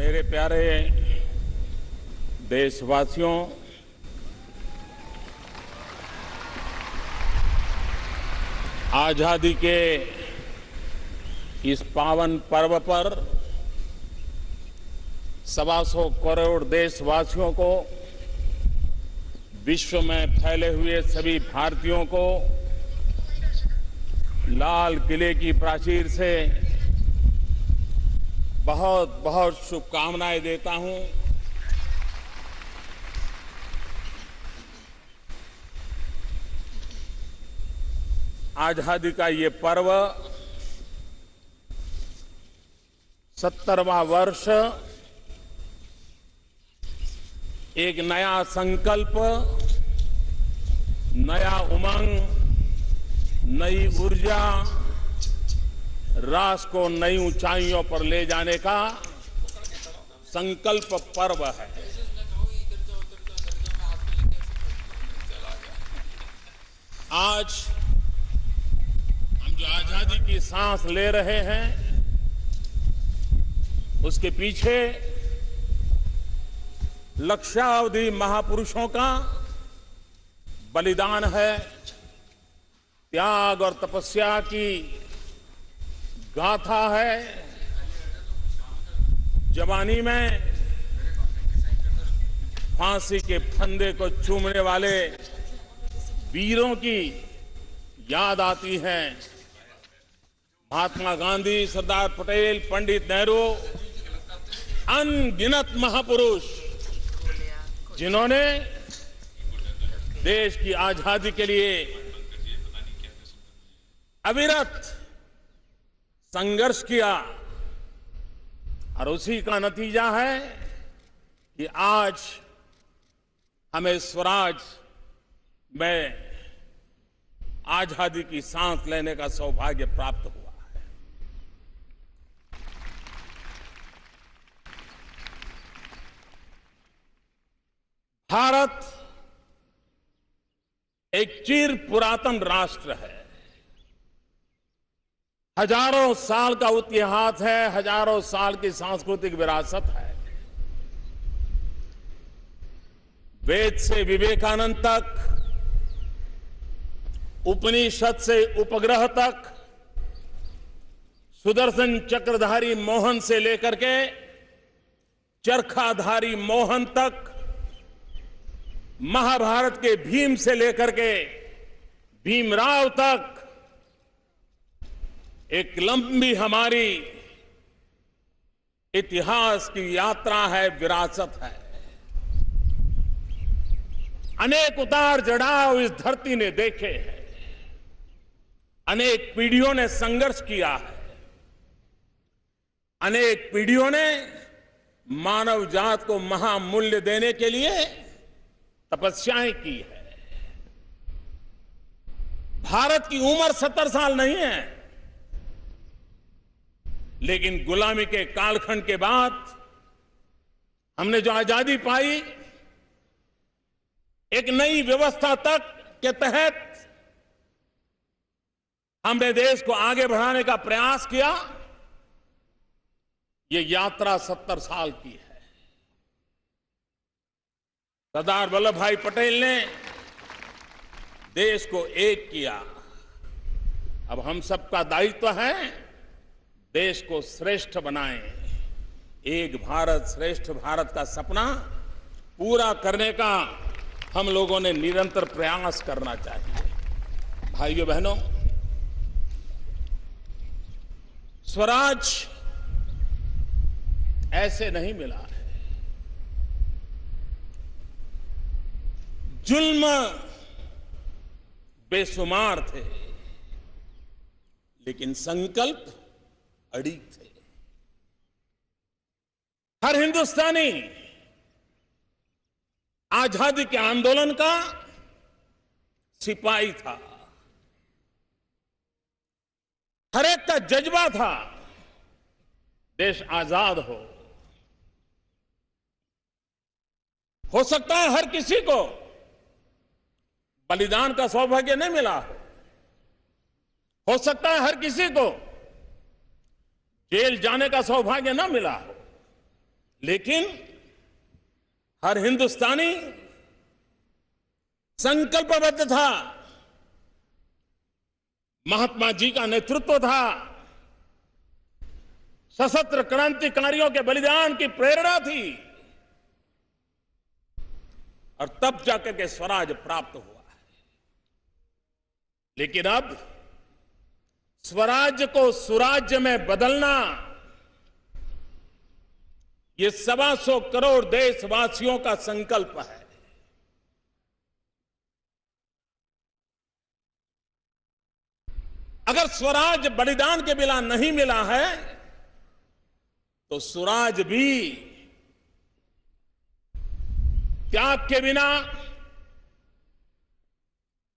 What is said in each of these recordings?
मेरे प्यारे देशवासियों, आजादी के इस पावन पर्व पर 125 करोड़ देशवासियों को, विश्व में फैले हुए सभी भारतीयों को लाल किले की प्राचीर से बहुत बहुत शुभकामनाएं देता हूं। आजादी का ये पर्व 70वां वर्ष एक नया संकल्प, नया उमंग, नई ऊर्जा, राष्ट्र को नई ऊंचाइयों पर ले जाने का संकल्प पर्व है। आज हम जो आजादी की सांस ले रहे हैं, उसके पीछे लक्षावधि महापुरुषों का बलिदान है, त्याग और तपस्या की गाथा है। जवानी में फांसी के फंदे को चूमने वाले वीरों की याद आती है। महात्मा गांधी, सरदार पटेल, पंडित नेहरू, अनगिनत महापुरुष जिन्होंने देश की आजादी के लिए अविरत संघर्ष किया, और उसी का नतीजा है कि आज हमें स्वराज में आजादी की सांस लेने का सौभाग्य प्राप्त हुआ है। भारत एक चिर पुरातन राष्ट्र है। हजारों साल का इतिहास है, हजारों साल की सांस्कृतिक विरासत है। वेद से विवेकानंद तक, उपनिषद से उपग्रह तक, सुदर्शन चक्रधारी मोहन से लेकर के चरखाधारी मोहन तक, महाभारत के भीम से लेकर के भीमराव तक एक लंबी हमारी इतिहास की यात्रा है, विरासत है। अनेक उतार चढ़ाव इस धरती ने देखे हैं, अनेक पीढ़ियों ने संघर्ष किया है, अनेक पीढ़ियों ने मानव जात को महामूल्य देने के लिए तपस्याएं की है। भारत की उम्र 70 साल नहीं है, लेकिन गुलामी के कालखंड के बाद हमने जो आजादी पाई, एक नई व्यवस्था तक के तहत हमने देश को आगे बढ़ाने का प्रयास किया। ये यात्रा 70 साल की है। सरदार वल्लभ भाई पटेल ने देश को एक किया। अब हम सबका दायित्व है देश को श्रेष्ठ बनाएं। एक भारत श्रेष्ठ भारत का सपना पूरा करने का हम लोगों ने निरंतर प्रयास करना चाहिए। भाइयों बहनों, स्वराज ऐसे नहीं मिला है। जुल्म बेशुमार थे, लेकिन संकल्प अड़िग थे। हर हिंदुस्तानी आजादी के आंदोलन का सिपाही था। हर एक का जज्बा था देश आजाद हो सकता है हर किसी को बलिदान का सौभाग्य नहीं मिला हो सकता है हर किसी को जेल जाने का सौभाग्य न मिला हो, लेकिन हर हिंदुस्तानी संकल्पबद्ध था, महात्मा जी का नेतृत्व था, सशस्त्र क्रांतिकारियों के बलिदान की प्रेरणा थी, और तब जाकर के स्वराज प्राप्त हुआ है। लेकिन अब स्वराज्य को सुराज्य में बदलना, ये 125 करोड़ देशवासियों का संकल्प है। अगर स्वराज बलिदान के बिना नहीं मिला है, तो स्वराज भी त्याग के बिना,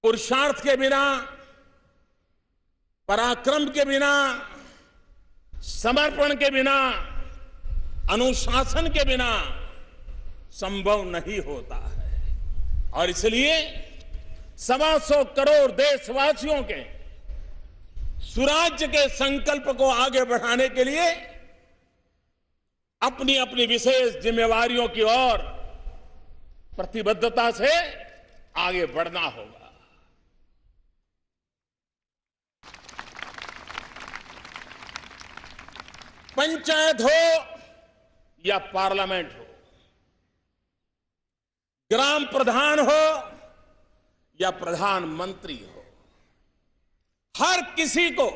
पुरुषार्थ के बिना, पराक्रम के बिना, समर्पण के बिना, अनुशासन के बिना संभव नहीं होता है। और इसलिए 125 करोड़ देशवासियों के सुराज्य के संकल्प को आगे बढ़ाने के लिए अपनी अपनी विशेष जिम्मेवारियों की ओर प्रतिबद्धता से आगे बढ़ना होगा। पंचायत हो या पार्लियामेंट हो, ग्राम प्रधान हो या प्रधानमंत्री हो, हर किसी को,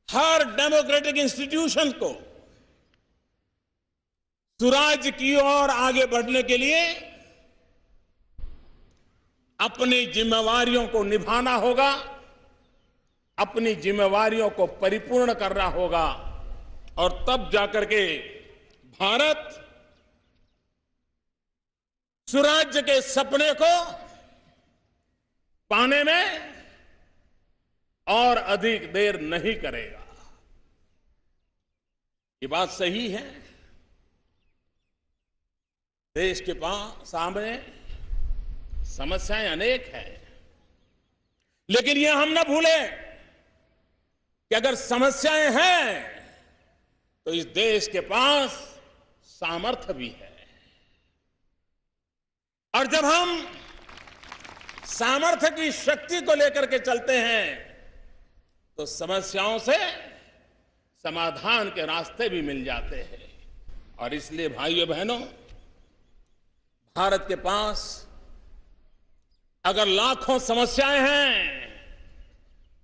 हर डेमोक्रेटिक इंस्टीट्यूशन को सुराज की ओर आगे बढ़ने के लिए अपनी जिम्मेवारियों को निभाना होगा, अपनी जिम्मेवारियों को परिपूर्ण करना होगा, और तब जाकर के भारत सुराज्य के सपने को पाने में और अधिक देर नहीं करेगा। ये बात सही है। देश के सामने समस्याएं अनेक हैं, लेकिन ये हम ना भूलें कि अगर समस्याएं हैं तो इस देश के पास सामर्थ्य भी है। और जब हम सामर्थ्य की शक्ति को लेकर के चलते हैं तो समस्याओं से समाधान के रास्ते भी मिल जाते हैं। और इसलिए भाइयों बहनों, भारत के पास अगर लाखों समस्याएं हैं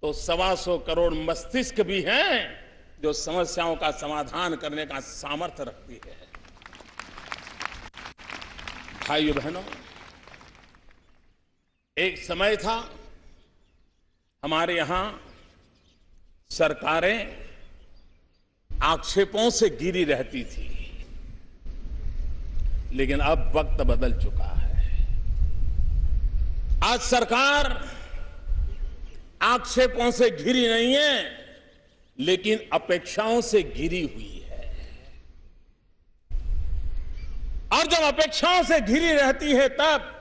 तो 125 करोड़ मस्तिष्क भी हैं जो समस्याओं का समाधान करने का सामर्थ्य रखती है। भाइयों बहनों, एक समय था हमारे यहां सरकारें आक्षेपों से घिरी रहती थी, लेकिन अब वक्त बदल चुका है। आज सरकार आक्षेपों से घिरी नहीं है, लेकिन अपेक्षाओं से घिरी हुई है। और जब अपेक्षाओं से घिरी रहती है तब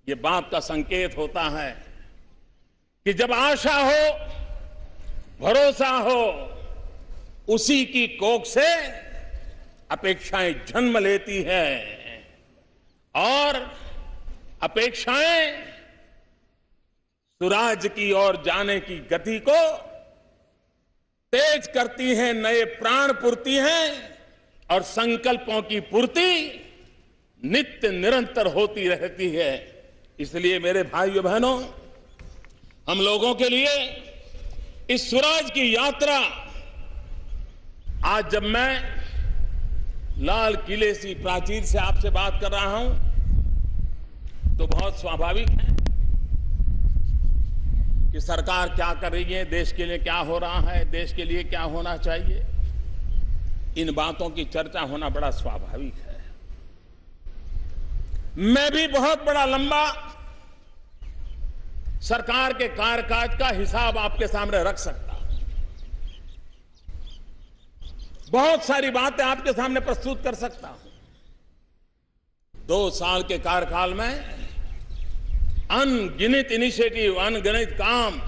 यह बात का संकेत होता है कि जब आशा हो, भरोसा हो, उसी की कोख से अपेक्षाएं जन्म लेती है, और अपेक्षाएं सुराज की ओर जाने की गति को तेज करती हैं, नए प्राण पूरती हैं, और संकल्पों की पूर्ति नित्य निरंतर होती रहती है। इसलिए मेरे भाइयों बहनों, हम लोगों के लिए इस सुराज की यात्रा, आज जब मैं लाल किले की प्राचीर से आपसे बात कर रहा हूं तो बहुत स्वाभाविक है कि सरकार क्या कर रही है, देश के लिए क्या हो रहा है, देश के लिए क्या होना चाहिए, इन बातों की चर्चा होना बड़ा स्वाभाविक है। मैं भी बहुत बड़ा लंबा सरकार के कार्यकाज का हिसाब आपके सामने रख सकता हूं, बहुत सारी बातें आपके सामने प्रस्तुत कर सकता हूं। 2 साल के कार्यकाल में अनगिनत इनिशिएटिव, अनगिनत काम,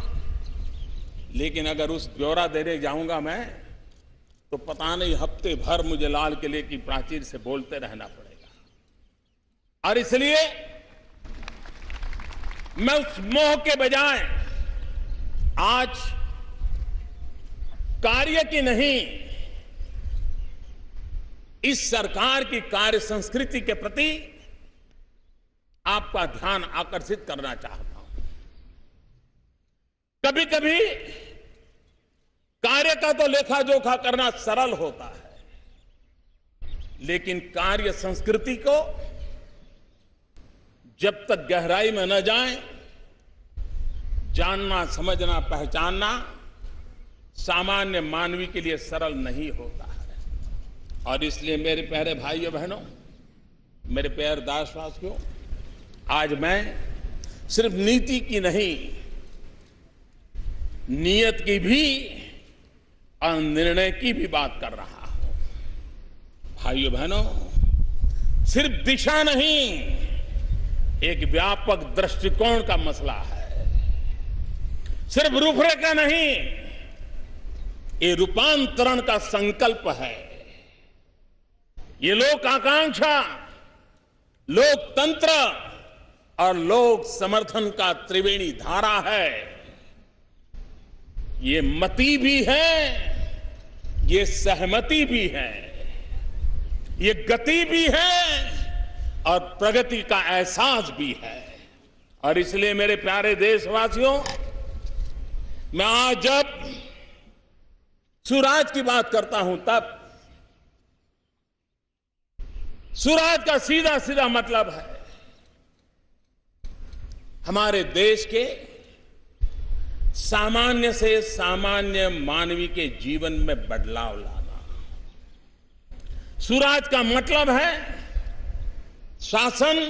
लेकिन अगर उस ब्यौरा देने जाऊंगा मैं तो पता नहीं हफ्ते भर मुझे लाल किले की प्राचीर से बोलते रहना पड़ेगा। और इसलिए मैं उस मोह के बजाय आज कार्य की नहीं, इस सरकार की कार्य संस्कृति के प्रति आपका ध्यान आकर्षित करना चाहता हूं। कभी कभी कार्य का तो लेखा जोखा करना सरल होता है, लेकिन कार्य संस्कृति को जब तक गहराई में न जाए, जानना, समझना, पहचानना सामान्य मानवी के लिए सरल नहीं होता है। और इसलिए मेरे प्यारे भाइयों बहनों, मेरे प्यारे देशवासियों, आज मैं सिर्फ नीति की नहीं, नियत की भी और निर्णय की भी बात कर रहा हूं। भाइयों बहनों, सिर्फ दिशा नहीं, एक व्यापक दृष्टिकोण का मसला है। सिर्फ रूपरेखा नहीं, ये रूपांतरण का संकल्प है। ये लोक आकांक्षा, लोकतंत्र और लोक समर्थन का त्रिवेणी धारा है। ये मति भी है, ये सहमति भी है, ये गति भी है और प्रगति का एहसास भी है। और इसलिए मेरे प्यारे देशवासियों, मैं आज जब सुराज की बात करता हूं, तब सुराज का सीधा सीधा मतलब है हमारे देश के सामान्य से सामान्य मानवी के जीवन में बदलाव लाना। सुराज का मतलब है शासन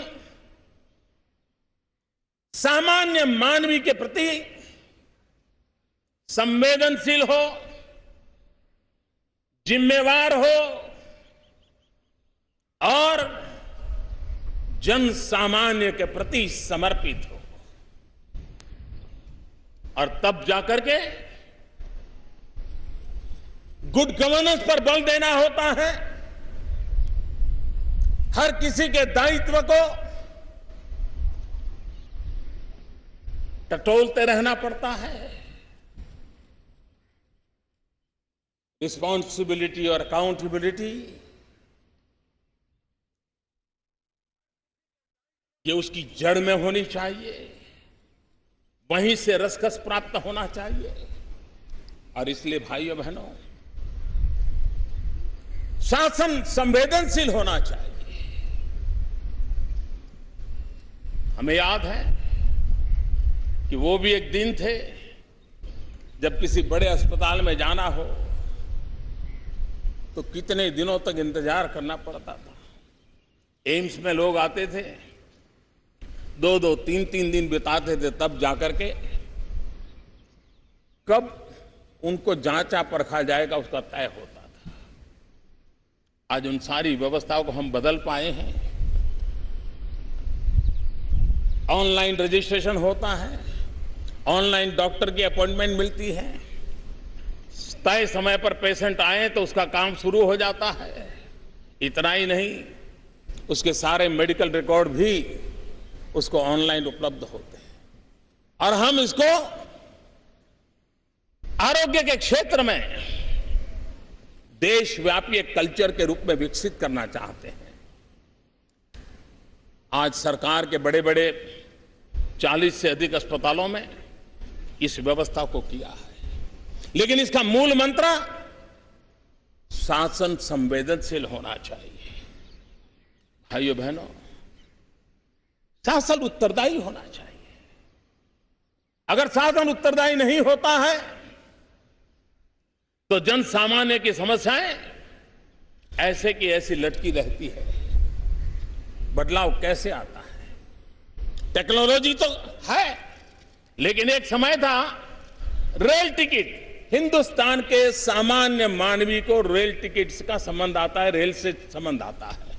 सामान्य मानवी के प्रति संवेदनशील हो, जिम्मेवार हो और जन सामान्य के प्रति समर्पित हो। और तब जाकर के गुड गवर्नेंस पर बल देना होता है। हर किसी के दायित्व को टटोलते रहना पड़ता है। रिस्पॉन्सिबिलिटी और अकाउंटेबिलिटी, ये उसकी जड़ में होनी चाहिए, वहीं से रसकस प्राप्त होना चाहिए। और इसलिए भाइयों बहनों, शासन संवेदनशील होना चाहिए। हमें याद है कि वो भी एक दिन थे जब किसी बड़े अस्पताल में जाना हो तो कितने दिनों तक इंतजार करना पड़ता था। एम्स में लोग आते थे, 2-2, 3-3 दिन बिताते थे, तब जाकर के कब उनको जांचा परखा जाएगा उसका तय होता था। आज उन सारी व्यवस्थाओं को हम बदल पाए हैं। ऑनलाइन रजिस्ट्रेशन होता है, ऑनलाइन डॉक्टर की अपॉइंटमेंट मिलती है, तय समय पर पेशेंट आए तो उसका काम शुरू हो जाता है। इतना ही नहीं, उसके सारे मेडिकल रिकॉर्ड भी उसको ऑनलाइन उपलब्ध होते हैं। और हम इसको आरोग्य के क्षेत्र में देशव्यापी एक कल्चर के रूप में विकसित करना चाहते हैं। आज सरकार के बड़े बड़े 40 से अधिक अस्पतालों में इस व्यवस्था को किया है, लेकिन इसका मूल मंत्र शासन संवेदनशील होना चाहिए। भाइयों बहनों, शासन उत्तरदायी होना चाहिए। अगर शासन उत्तरदायी नहीं होता है तो जन सामान्य की समस्याएं ऐसे की ऐसी लटकी रहती है। बदलाव कैसे आता है? टेक्नोलॉजी तो है, लेकिन एक समय था रेल टिकट, हिंदुस्तान के सामान्य मानवी को रेल टिकट का संबंध आता है, रेल से संबंध आता है,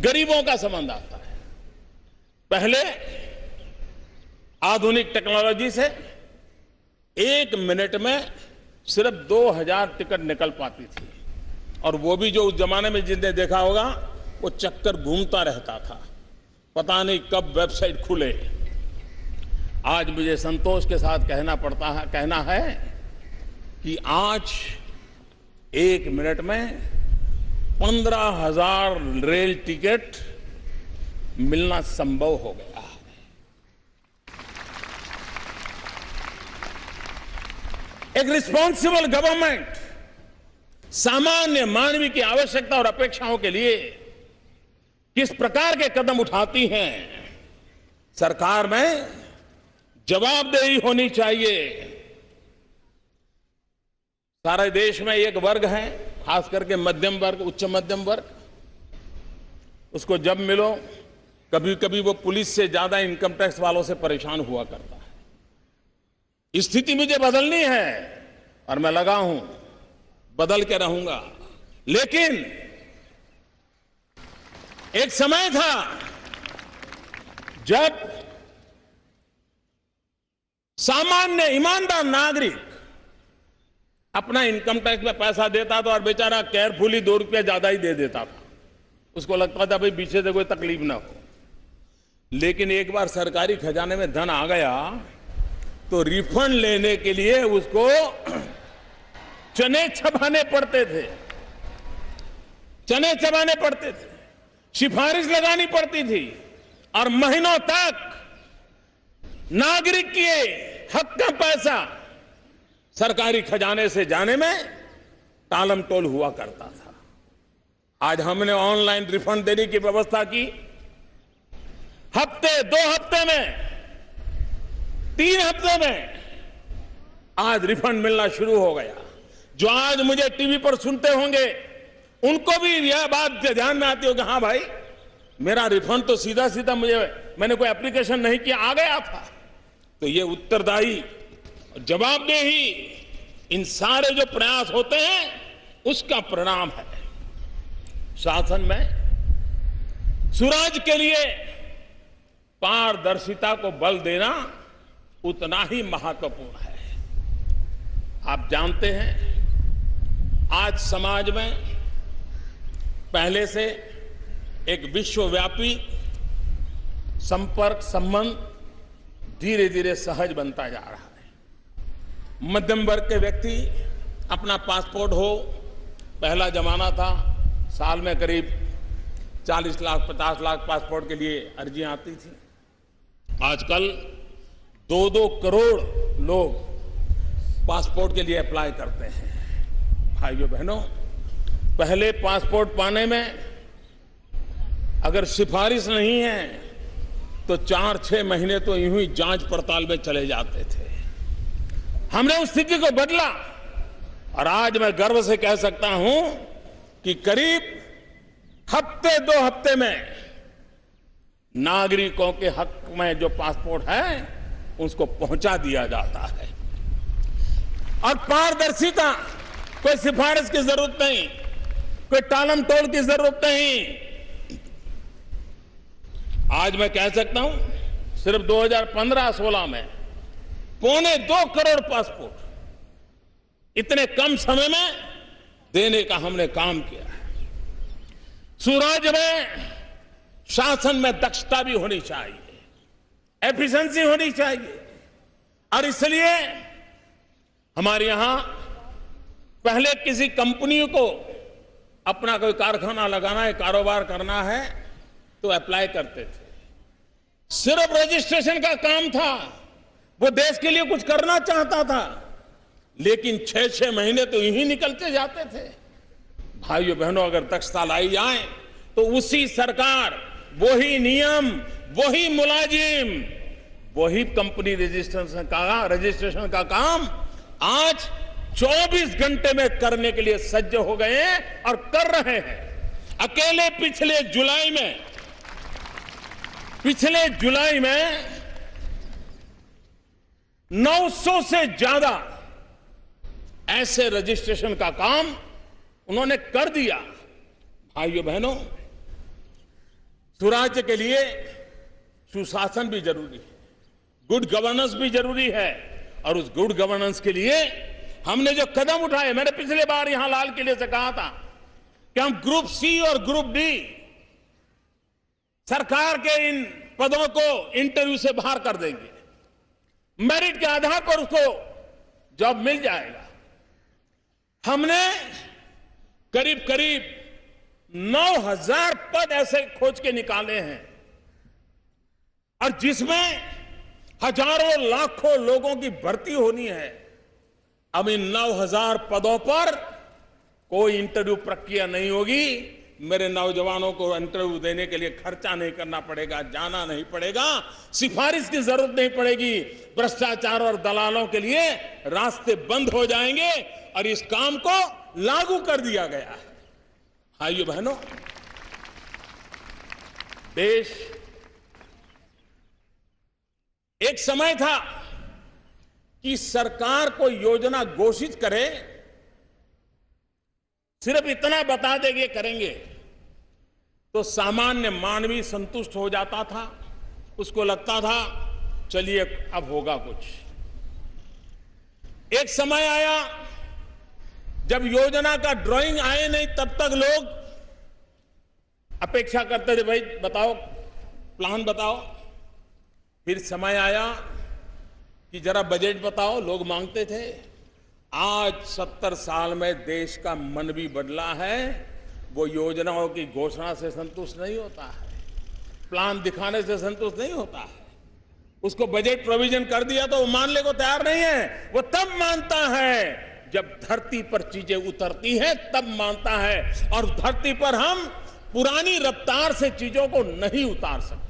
गरीबों का संबंध आता है। पहले आधुनिक टेक्नोलॉजी से 1 मिनट में सिर्फ 2000 टिकट निकल पाती थी, और वो भी जो उस जमाने में जिसने देखा होगा वो चक्कर घूमता रहता था, पता नहीं कब वेबसाइट खुले। आज मुझे संतोष के साथ कहना है कि आज 1 मिनट में 15,000 रेल टिकट मिलना संभव हो गया है। एक रिस्पॉन्सिबल गवर्नमेंट सामान्य मानवीय की आवश्यकता और अपेक्षाओं के लिए किस प्रकार के कदम उठाती हैं, सरकार में जवाबदेही होनी चाहिए। सारे देश में एक वर्ग है, खास करके मध्यम वर्ग, उच्च मध्यम वर्ग, उसको जब मिलो कभी कभी वो पुलिस से ज्यादा इनकम टैक्स वालों से परेशान हुआ करता है। स्थिति मुझे बदलनी है और मैं लगा हूं, बदल के रहूंगा। लेकिन एक समय था जब सामान्य ईमानदार नागरिक अपना इनकम टैक्स में पैसा देता था और बेचारा केयरफुली 2 रुपया ज्यादा ही दे देता था। उसको लगता था भाई पीछे से कोई तकलीफ ना हो। लेकिन एक बार सरकारी खजाने में धन आ गया तो रिफंड लेने के लिए उसको चने चबाने पड़ते थे, सिफारिश लगानी पड़ती थी, और महीनों तक नागरिक के हक का पैसा सरकारी खजाने से जाने में टालम टोल हुआ करता था। आज हमने ऑनलाइन रिफंड देने की व्यवस्था की। हफ्ते, 2 हफ्ते में, 3 हफ्ते में आज रिफंड मिलना शुरू हो गया। जो आज मुझे टीवी पर सुनते होंगे उनको भी यह बात ध्यान में आती होगी, हाँ भाई मेरा रिफंड तो सीधा सीधा मैंने कोई एप्लीकेशन नहीं किया, आ गया था। तो ये उत्तरदायी, जवाबदेही, इन सारे जो प्रयास होते हैं उसका परिणाम है। शासन में सुराज के लिए पारदर्शिता को बल देना उतना ही महत्वपूर्ण है। आप जानते हैं आज समाज में पहले से एक विश्वव्यापी संपर्क संबंध धीरे धीरे सहज बनता जा रहा है। मध्यम वर्ग के व्यक्ति अपना पासपोर्ट हो, पहला जमाना था साल में करीब 40 लाख 50 लाख पासपोर्ट के लिए अर्जियां आती थी। आजकल 2-2 करोड़ लोग पासपोर्ट के लिए अप्लाई करते हैं। भाइयों बहनों, पहले पासपोर्ट पाने में अगर सिफारिश नहीं है तो 4-6 महीने तो यूं ही जांच पड़ताल में चले जाते थे। हमने उस स्थिति को बदला और आज मैं गर्व से कह सकता हूं कि करीब हफ्ते 2 हफ्ते में नागरिकों के हक में जो पासपोर्ट है उसको पहुंचा दिया जाता है। और पारदर्शिता, कोई सिफारिश की जरूरत नहीं, कोई टालम टोल की जरूरत नहीं। आज मैं कह सकता हूं सिर्फ 2015-16 में 1.25 करोड़ पासपोर्ट इतने कम समय में देने का हमने काम किया है। सुराज में शासन में दक्षता भी होनी चाहिए, एफिशिएंसी होनी चाहिए। और इसलिए हमारे यहां पहले किसी कंपनी को अपना कोई कारखाना लगाना है, कारोबार करना है तो अप्लाई करते थे। सिर्फ रजिस्ट्रेशन का काम था, वो देश के लिए कुछ करना चाहता था, लेकिन 6-6 महीने तो यही निकलते जाते थे। भाइयों बहनों, अगर दक्षता लाई जाए तो उसी सरकार, वही नियम, वही मुलाजिम, वही कंपनी रजिस्ट्रेशन का काम आज 24 घंटे में करने के लिए सज्ज हो गए हैं और कर रहे हैं। अकेले पिछले जुलाई में 900 से ज्यादा ऐसे रजिस्ट्रेशन का काम उन्होंने कर दिया। भाइयों बहनों, सुराज्य के लिए सुशासन भी जरूरी है, गुड गवर्नेंस भी जरूरी है, और उस गुड गवर्नेंस के लिए हमने जो कदम उठाए, मैंने पिछले बार यहां लाल किले से कहा था कि हम ग्रुप सी और ग्रुप डी सरकार के इन पदों को इंटरव्यू से बाहर कर देंगे, मेरिट के आधार पर उसको जॉब मिल जाएगा। हमने करीब करीब 9,000 पद ऐसे खोज के निकाले हैं और जिसमें हजारों लाखों लोगों की भर्ती होनी है। अब इन 9,000 पदों पर कोई इंटरव्यू प्रक्रिया नहीं होगी। मेरे नौजवानों को इंटरव्यू देने के लिए खर्चा नहीं करना पड़ेगा, जाना नहीं पड़ेगा, सिफारिश की जरूरत नहीं पड़ेगी। भ्रष्टाचार और दलालों के लिए रास्ते बंद हो जाएंगे और इस काम को लागू कर दिया गया है। भाइयों बहनों, देश एक समय था कि सरकार को योजना घोषित करे, सिर्फ इतना बता देंगे करेंगे तो सामान्य मानवी संतुष्ट हो जाता था, उसको लगता था चलिए अब होगा कुछ। एक समय आया जब योजना का ड्राइंग आए नहीं तब तक लोग अपेक्षा करते थे, भाई बताओ प्लान बताओ। फिर समय आया कि जरा बजट बताओ, लोग मांगते थे। आज 70 साल में देश का मन भी बदला है। वो योजनाओं की घोषणा से संतुष्ट नहीं होता है, प्लान दिखाने से संतुष्ट नहीं होता है। उसको बजट प्रोविजन कर दिया तो वो मानने को तैयार नहीं है। वो तब मानता है जब धरती पर चीजें उतरती हैं, तब मानता है। और धरती पर हम पुरानी रफ्तार से चीजों को नहीं उतार सकते।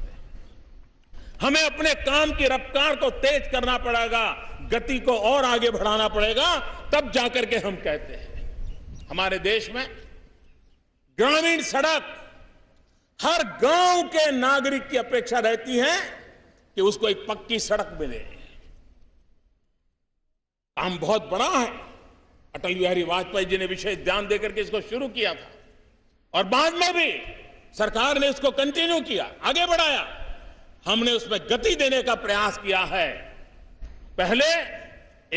हमें अपने काम की रफ्तार को तेज करना पड़ेगा, गति को और आगे बढ़ाना पड़ेगा, तब जाकर के हम कहते हैं। हमारे देश में ग्रामीण सड़क हर गांव के नागरिक की अपेक्षा रहती है कि उसको एक पक्की सड़क मिले। काम बहुत बड़ा है। अटल बिहारी वाजपेयी जी ने विशेष ध्यान देकर के इसको शुरू किया था और बाद में भी सरकार ने इसको कंटिन्यू किया, आगे बढ़ाया। हमने उसमें गति देने का प्रयास किया है। पहले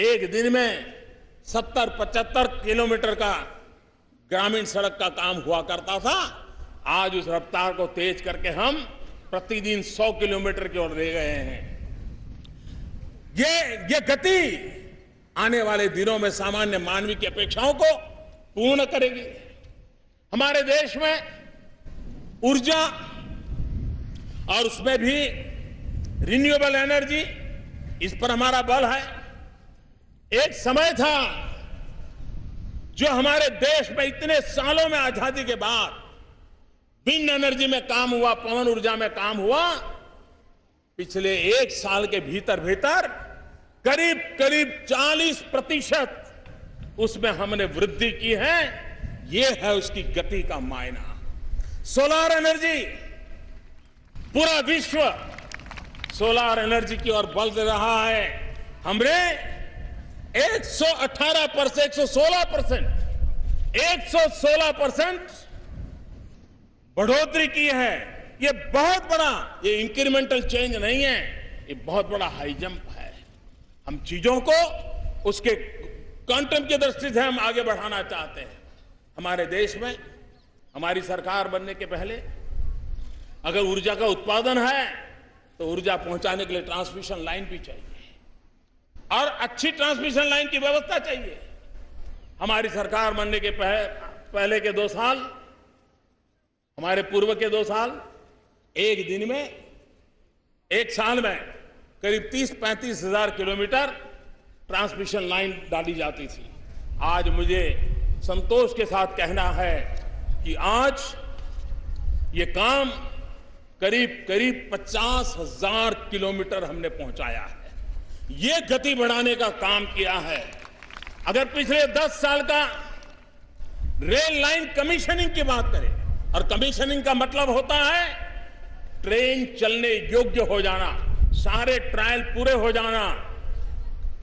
एक दिन में 70-75 किलोमीटर का ग्रामीण सड़क का काम हुआ करता था। आज उस रफ्तार को तेज करके हम प्रतिदिन 100 किलोमीटर की ओर ले गए हैं। ये गति आने वाले दिनों में सामान्य मानवीय की अपेक्षाओं को पूर्ण करेगी। हमारे देश में ऊर्जा और उसमें भी रिन्यूएबल एनर्जी, इस पर हमारा बल है। एक समय था जो हमारे देश में इतने सालों में आजादी के बाद विंड एनर्जी में काम हुआ, पवन ऊर्जा में काम हुआ। पिछले एक साल के भीतर भीतर करीब करीब 40% उसमें हमने वृद्धि की है। ये है उसकी गति का मायना। सोलर एनर्जी, पूरा विश्व सोलर एनर्जी की ओर बल दे रहा है। हमने 116% बढ़ोतरी की है। ये बहुत बड़ा, ये इंक्रीमेंटल चेंज नहीं है, ये बहुत बड़ा हाई जंप है। हम चीजों को उसके क्वांटम की दृष्टि से हम आगे बढ़ाना चाहते हैं। हमारे देश में हमारी सरकार बनने के पहले अगर ऊर्जा का उत्पादन है तो ऊर्जा पहुंचाने के लिए ट्रांसमिशन लाइन भी चाहिए और अच्छी ट्रांसमिशन लाइन की व्यवस्था चाहिए। हमारी सरकार बनने के पहले के 2 साल, हमारे पूर्व के 2 साल, एक दिन में, एक साल में करीब 30-35 हजार किलोमीटर ट्रांसमिशन लाइन डाली जाती थी। आज मुझे संतोष के साथ कहना है कि आज ये काम करीब करीब 50,000 किलोमीटर हमने पहुंचाया है। ये गति बढ़ाने का काम किया है। अगर पिछले 10 साल का रेल लाइन कमीशनिंग की बात करें, और कमीशनिंग का मतलब होता है ट्रेन चलने योग्य हो जाना, सारे ट्रायल पूरे हो जाना।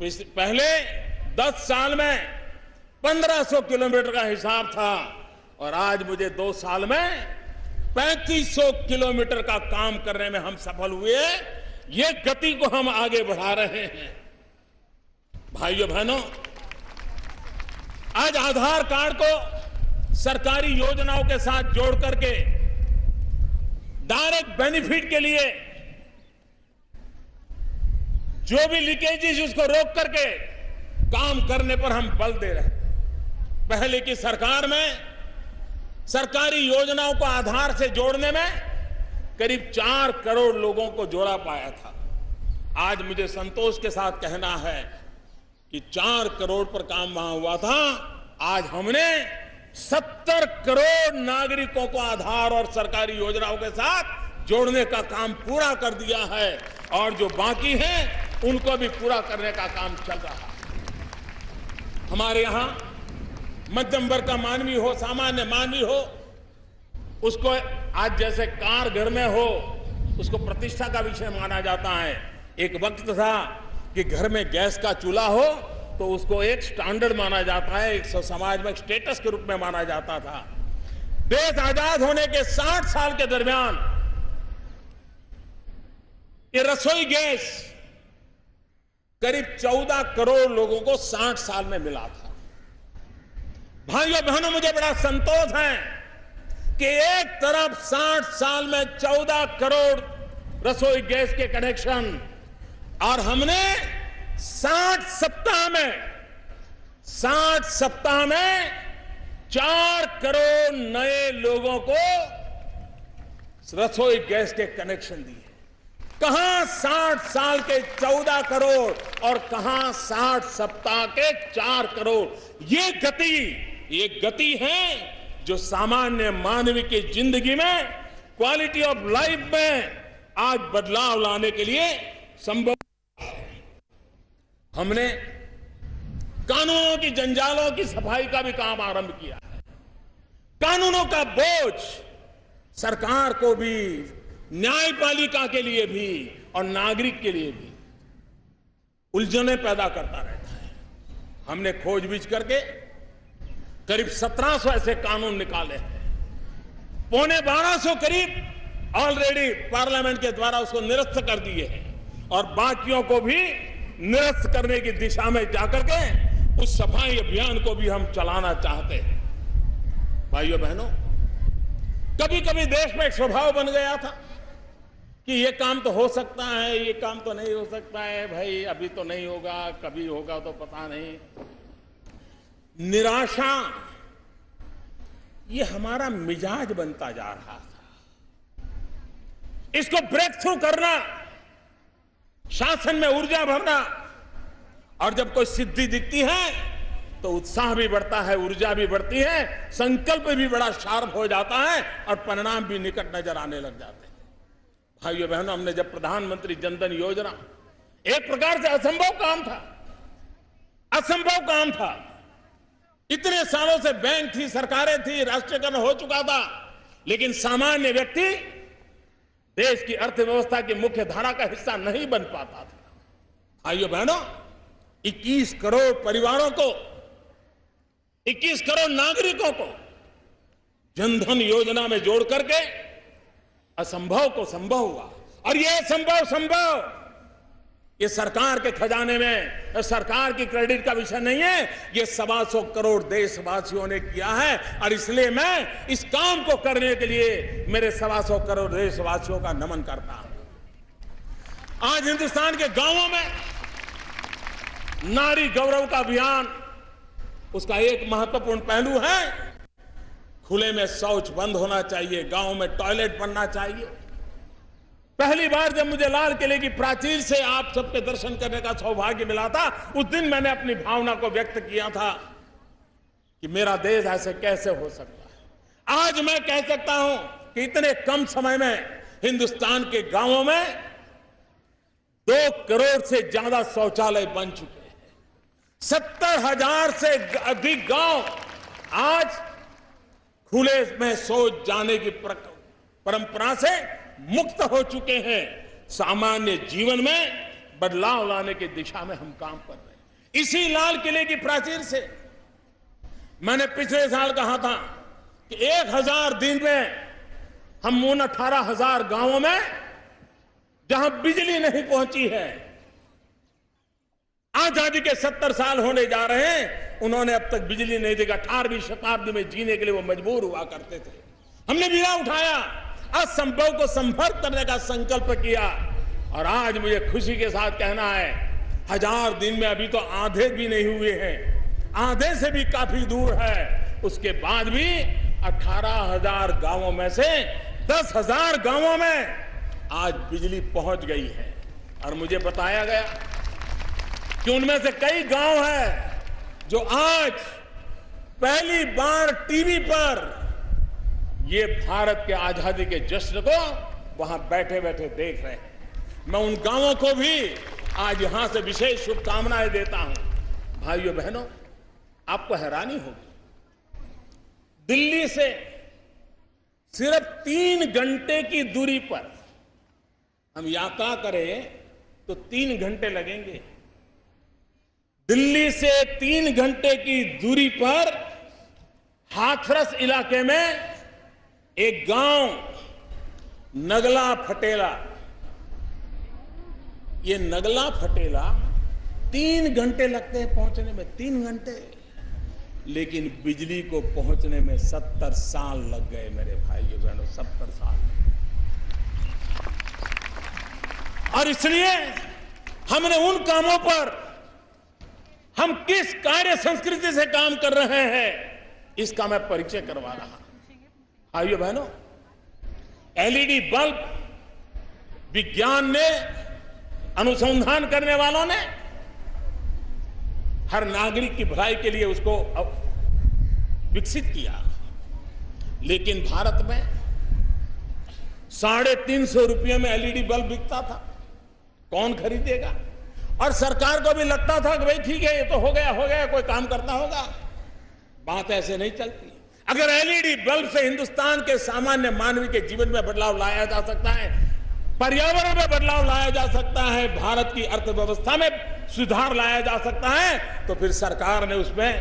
पहले 10 साल में 1500 किलोमीटर का हिसाब था और आज मुझे 2 साल में 3500 किलोमीटर का काम करने में हम सफल हुए। ये गति को हम आगे बढ़ा रहे हैं। भाइयों बहनों, आज आधार कार्ड को सरकारी योजनाओं के साथ जोड़ करके डायरेक्ट बेनिफिट के लिए जो भी लीकेजेस उसको रोक करके काम करने पर हम बल दे रहे हैं। पहले की सरकार में सरकारी योजनाओं को आधार से जोड़ने में करीब 4 करोड़ लोगों को जोड़ा पाया था। आज मुझे संतोष के साथ कहना है कि 4 करोड़ पर काम वहां हुआ था, आज हमने 70 करोड़ नागरिकों को आधार और सरकारी योजनाओं के साथ जोड़ने का काम पूरा कर दिया है और जो बाकी हैं उनको भी पूरा करने का काम चल रहा है। हमारे यहां मध्यम वर्ग का मानवी हो, सामान्य मानवी हो, उसको आज जैसे कार घर में हो उसको प्रतिष्ठा का विषय माना जाता है। एक वक्त था कि घर में गैस का चूल्हा हो तो उसको एक स्टैंडर्ड माना जाता है, एक समाज में स्टेटस के रूप में माना जाता था। देश आजाद होने के 60 साल के दरमियान ये रसोई गैस करीब 14 करोड़ लोगों को 60 साल में मिला था। भाइयों बहनों, मुझे बड़ा संतोष है कि एक तरफ 60 साल में 14 करोड़ रसोई गैस के कनेक्शन और हमने 60 सप्ताह में 4 करोड़ नए लोगों को रसोई गैस के कनेक्शन दिए। कहां 60 साल के 14 करोड़ और कहां 60 सप्ताह के 4 करोड़। ये गति है जो सामान्य मानव की जिंदगी में क्वालिटी ऑफ लाइफ में आज बदलाव लाने के लिए संभव है। हमने कानूनों की जंजालों की सफाई का भी काम आरंभ किया है। कानूनों का बोझ सरकार को भी, न्यायपालिका के लिए भी और नागरिक के लिए भी उलझने पैदा करता रहता है। हमने खोजबीन करके करीब 1700 ऐसे कानून निकाले हैं। 1250 करीब ऑलरेडी पार्लियामेंट के द्वारा उसको निरस्त कर दिए हैं और बाकियों को भी निरस्त करने की दिशा में जाकर के उस सफाई अभियान को भी हम चलाना चाहते हैं। भाइयों बहनों, कभी कभी देश में एक स्वभाव बन गया था कि ये काम तो हो सकता है, ये काम तो नहीं हो सकता है, भाई अभी तो नहीं होगा, कभी होगा तो पता नहीं। निराशा ये हमारा मिजाज बनता जा रहा था। इसको ब्रेक थ्रू करना, शासन में ऊर्जा भरना और जब कोई सिद्धि दिखती है तो उत्साह भी बढ़ता है, ऊर्जा भी बढ़ती है, संकल्प भी बड़ा शार्प हो जाता है और परिणाम भी निकट नजर आने लग जाते हैं। भाइयों बहनों, हमने जब प्रधानमंत्री जनधन योजना एक प्रकार से असंभव काम था। इतने सालों से बैंक थी, सरकारें थी, राष्ट्रीयकरण हो चुका था, लेकिन सामान्य व्यक्ति देश की अर्थव्यवस्था की मुख्य धारा का हिस्सा नहीं बन पाता था। भाइयों बहनों, 21 करोड़ परिवारों को, 21 करोड़ नागरिकों को जनधन योजना में जोड़ करके असंभव को संभव हुआ। और यह संभव ये सरकार के खजाने में, सरकार की क्रेडिट का विषय नहीं है, ये 125 करोड़ देशवासियों ने किया है। और इसलिए मैं इस काम को करने के लिए मेरे 125 करोड़ देशवासियों का नमन करता हूं। आज हिंदुस्तान के गांवों में नारी गौरव का अभियान, उसका एक महत्वपूर्ण पहलू है, खुले में शौच बंद होना चाहिए, गांव में टॉयलेट बनना चाहिए। पहली बार जब मुझे लाल किले की प्राचीर से आप सबके दर्शन करने का सौभाग्य मिला था, उस दिन मैंने अपनी भावना को व्यक्त किया था कि मेरा देश ऐसे कैसे हो सकता है। आज मैं कह सकता हूं कि इतने कम समय में हिंदुस्तान के गांवों में 2 करोड़ से ज्यादा शौचालय बन चुके हैं। 70,000 से अधिक गांव आज खुले में शौच जाने की परंपरा से मुक्त हो चुके हैं। सामान्य जीवन में बदलाव लाने की दिशा में हम काम कर रहे हैं। इसी लाल किले की प्राचीर से मैंने पिछले साल कहा था कि 1000 दिन में हम उन 18,000 गांवों में जहां बिजली नहीं पहुंची है, आजादी के 70 साल होने जा रहे हैं, उन्होंने अब तक बिजली नहीं दी, 18वीं शताब्दी में जीने के लिए वो मजबूर हुआ करते थे। हमने बीड़ा उठाया, असंभव को संभव करने का संकल्प किया, और आज मुझे खुशी के साथ कहना है 1000 दिन में अभी तो आधे भी नहीं हुए हैं, आधे से भी काफी दूर है, उसके बाद भी 18,000 गांवों में से 10,000 गांवों में आज बिजली पहुंच गई है। और मुझे बताया गया कि उनमें से कई गांव हैं जो आज पहली बार टीवी पर ये भारत के आजादी के जश्न को वहां बैठे बैठे देख रहे हैं। मैं उन गांवों को भी आज यहां से विशेष शुभकामनाएं देता हूं। भाइयों बहनों, आपको हैरानी होगी, दिल्ली से सिर्फ 3 घंटे की दूरी पर हम यात्रा करें तो 3 घंटे लगेंगे। दिल्ली से 3 घंटे की दूरी पर हाथरस इलाके में एक गांव नगला फटेला, ये नगला फटेला 3 घंटे लगते हैं पहुंचने में, 3 घंटे, लेकिन बिजली को पहुंचने में 70 साल लग गए मेरे भाइयों बहनों, 70 साल। और इसलिए हमने उन कामों पर, हम किस कार्य संस्कृति से काम कर रहे हैं, इसका मैं परिचय करवा रहा। भाइयों बहनों, एलईडी बल्ब विज्ञान ने, अनुसंधान करने वालों ने हर नागरिक की भलाई के लिए उसको विकसित किया, लेकिन भारत में 350 रुपये में एलईडी बल्ब बिकता था। कौन खरीदेगा? और सरकार को भी लगता था कि भाई ठीक है, ये तो हो गया, कोई काम करता होगा। बात ऐसे नहीं चलती। अगर एलईडी बल्ब से हिंदुस्तान के सामान्य मानवी के जीवन में बदलाव लाया जा सकता है, पर्यावरण में बदलाव लाया जा सकता है, भारत की अर्थव्यवस्था में सुधार लाया जा सकता है, तो फिर सरकार ने उसमें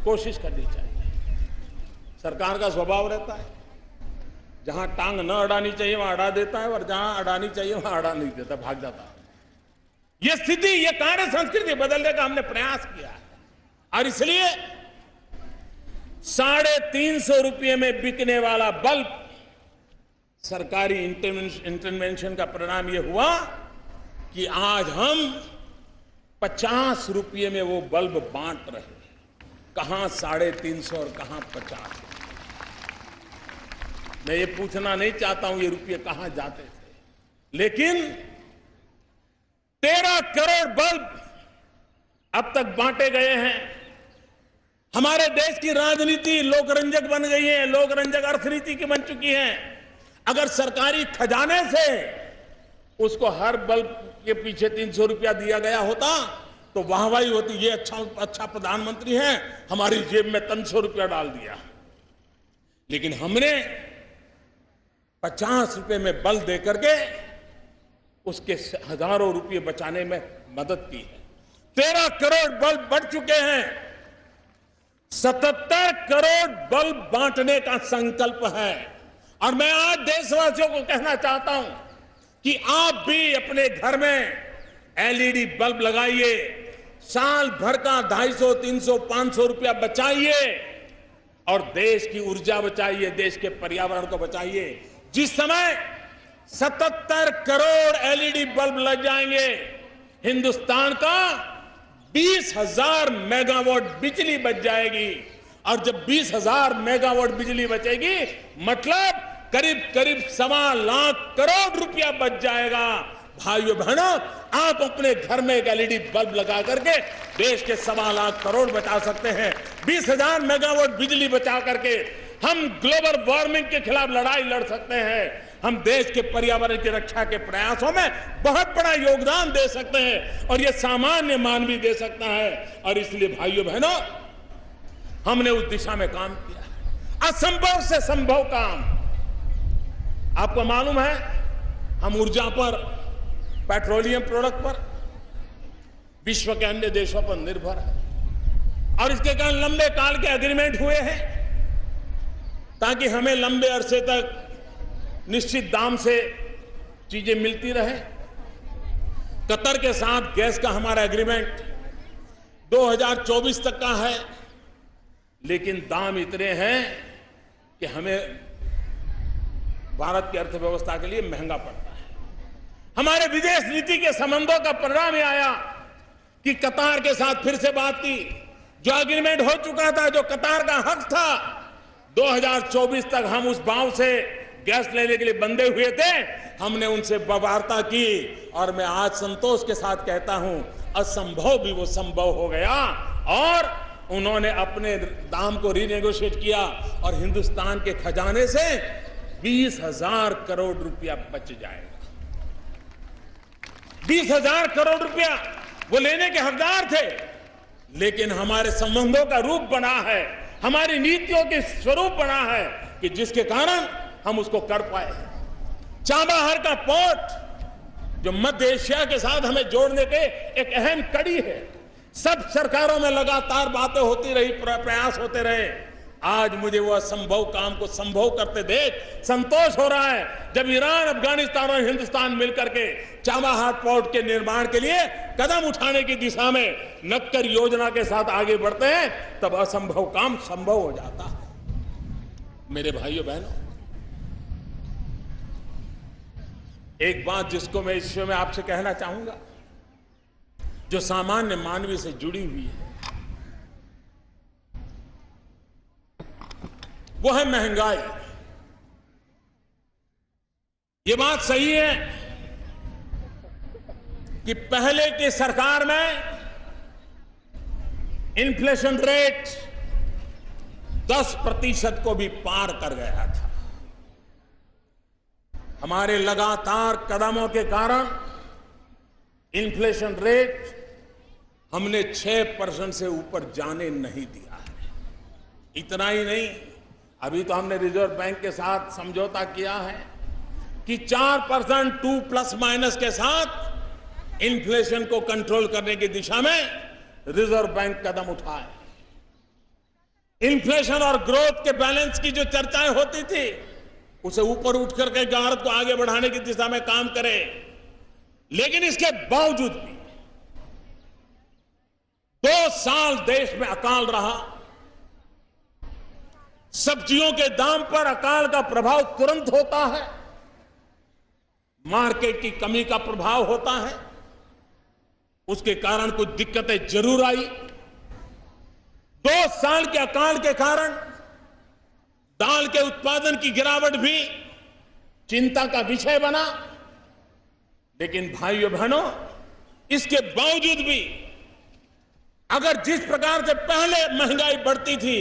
कोशिश करनी चाहिए। सरकार का स्वभाव रहता है, जहां टांग न अड़ानी चाहिए वहां अड़ा देता है, और जहां अड़ानी चाहिए वहां अड़ा नहीं देता, भाग जाता है। यह स्थिति, यह कार्य संस्कृति बदलने का हमने प्रयास किया है। और इसलिए 350 रुपये में बिकने वाला बल्ब, सरकारी इंटरवेंशन का परिणाम यह हुआ कि आज हम 50 रुपये में वो बल्ब बांट रहे हैं। कहां 350 और कहां 50। मैं ये पूछना नहीं चाहता हूं ये रुपये कहां जाते थे, लेकिन 13 करोड़ बल्ब अब तक बांटे गए हैं। हमारे देश की राजनीति लोकरंजक बन गई है, लोकरंजक अर्थनीति की बन चुकी है। अगर सरकारी खजाने से उसको हर बल्ब के पीछे 300 रुपया दिया गया होता तो वाहवाही होती, ये अच्छा प्रधानमंत्री है, हमारी जेब में 300 रुपया डाल दिया। लेकिन हमने 50 रुपए में बल्ब देकर के उसके हजारों रुपये बचाने में मदद की है। 13 करोड़ बल्ब बढ़ चुके हैं। 77 करोड़ बल्ब बांटने का संकल्प है। और मैं आज देशवासियों को कहना चाहता हूं कि आप भी अपने घर में एलईडी बल्ब लगाइए, साल भर का 250, 300, 500 रुपया बचाइए और देश की ऊर्जा बचाइए, देश के पर्यावरण को बचाइए। जिस समय 77 करोड़ एलईडी बल्ब लग जाएंगे, हिंदुस्तान का 20,000 मेगावाट बिजली बच जाएगी। और जब 20,000 मेगावाट बिजली बचेगी, मतलब करीब 1.25 लाख करोड़ रुपया बच जाएगा। भाइयों बहनों, आप अपने घर में एक एलईडी बल्ब लगा करके देश के 1.25 लाख करोड़ बचा सकते हैं। 20,000 मेगावाट बिजली बचा करके हम ग्लोबल वार्मिंग के खिलाफ लड़ाई लड़ सकते हैं। हम देश के पर्यावरण की रक्षा के प्रयासों में बहुत बड़ा योगदान दे सकते हैं और यह सामान्य मानवी दे सकता है। और इसलिए भाइयों बहनों, हमने उस दिशा में काम किया। असंभव से संभव काम। आपको मालूम है, हम ऊर्जा पर, पेट्रोलियम प्रोडक्ट पर विश्व के अन्य देशों पर निर्भर है और इसके कारण लंबे काल के एग्रीमेंट हुए हैं ताकि हमें लंबे अरसे तक निश्चित दाम से चीजें मिलती रहे। कतर के साथ गैस का हमारा एग्रीमेंट 2024 तक का है, लेकिन दाम इतने हैं कि हमें भारत की अर्थव्यवस्था के लिए महंगा पड़ता है। हमारे विदेश नीति के संबंधों का परिणाम यह आया कि कतार के साथ फिर से बात की, जो एग्रीमेंट हो चुका था, जो कतार का हक था, 2024 तक हम उस भाव से गैस लेने के लिए बंधे हुए थे, हमने उनसे वार्ता की और मैं आज संतोष के साथ कहता हूं, असंभव भी वो संभव हो गया और उन्होंने अपने दाम को रीनेगोशिएट किया और हिंदुस्तान के खजाने से 20,000 करोड़ रुपया बच जाएगा। 20,000 करोड़ रुपया वो लेने के हकदार थे, लेकिन हमारे संबंधों का रूप बना है, हमारी नीतियों के स्वरूप बना है कि जिसके कारण हम उसको कर पाए हैं। चाबहार का पोर्ट जो मध्य एशिया के साथ हमें जोड़ने के एक अहम कड़ी है, सब सरकारों में लगातार बातें होती रही, प्रयास होते रहे। आज मुझे वो असंभव काम को संभव करते देख संतोष हो रहा है। जब ईरान, अफगानिस्तान और हिंदुस्तान मिलकर के चाबहार पोर्ट के निर्माण के लिए कदम उठाने की दिशा में नक्कर योजना के साथ आगे बढ़ते हैं, तब असंभव काम संभव हो जाता है। मेरे भाइयों बहनों, एक बात जिसको मैं इस विषय में आपसे कहना चाहूंगा, जो सामान्य मानवीय से जुड़ी हुई है, वो है महंगाई। ये बात सही है कि पहले की सरकार में इन्फ्लेशन रेट 10% को भी पार कर गया था। हमारे लगातार कदमों के कारण इन्फ्लेशन रेट हमने 6% से ऊपर जाने नहीं दिया है। इतना ही नहीं, अभी तो हमने रिजर्व बैंक के साथ समझौता किया है कि 4% 2 प्लस माइनस के साथ इन्फ्लेशन को कंट्रोल करने की दिशा में रिजर्व बैंक कदम उठाए। इन्फ्लेशन और ग्रोथ के बैलेंस की जो चर्चाएं होती थी, उसे ऊपर उठ करके भारत को आगे बढ़ाने की दिशा में काम करे। लेकिन इसके बावजूद भी 2 साल देश में अकाल रहा। सब्जियों के दाम पर अकाल का प्रभाव तुरंत होता है, मार्केट की कमी का प्रभाव होता है, उसके कारण कुछ दिक्कतें जरूर आई। 2 साल के अकाल के कारण दाल के उत्पादन की गिरावट भी चिंता का विषय बना। लेकिन भाइयों बहनों, इसके बावजूद भी अगर जिस प्रकार से पहले महंगाई बढ़ती थी,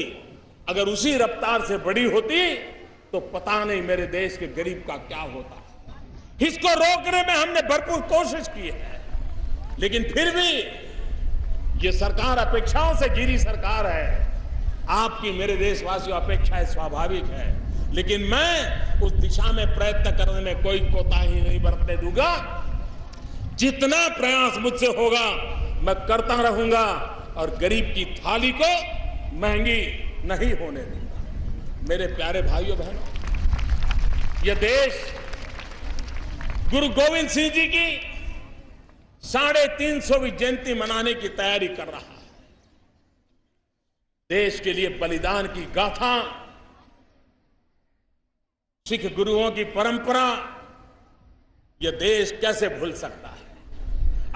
अगर उसी रफ्तार से बढ़ी होती तो पता नहीं मेरे देश के गरीब का क्या होता। इसको रोकने में हमने भरपूर कोशिश की है, लेकिन फिर भी ये सरकार अपेक्षाओं से घिरी सरकार है। आपकी, मेरे देशवासियों, अपेक्षाएं स्वाभाविक है, लेकिन मैं उस दिशा में प्रयत्न करने में कोई कोताही नहीं बरतने दूंगा। जितना प्रयास मुझसे होगा मैं करता रहूंगा और गरीब की थाली को महंगी नहीं होने दूंगा। मेरे प्यारे भाइयों बहनों, यह देश गुरु गोविंद सिंह जी की 350वीं जयंती मनाने की तैयारी कर रहा है। देश के लिए बलिदान की गाथा, सिख गुरुओं की परंपरा, यह देश कैसे भूल सकता है।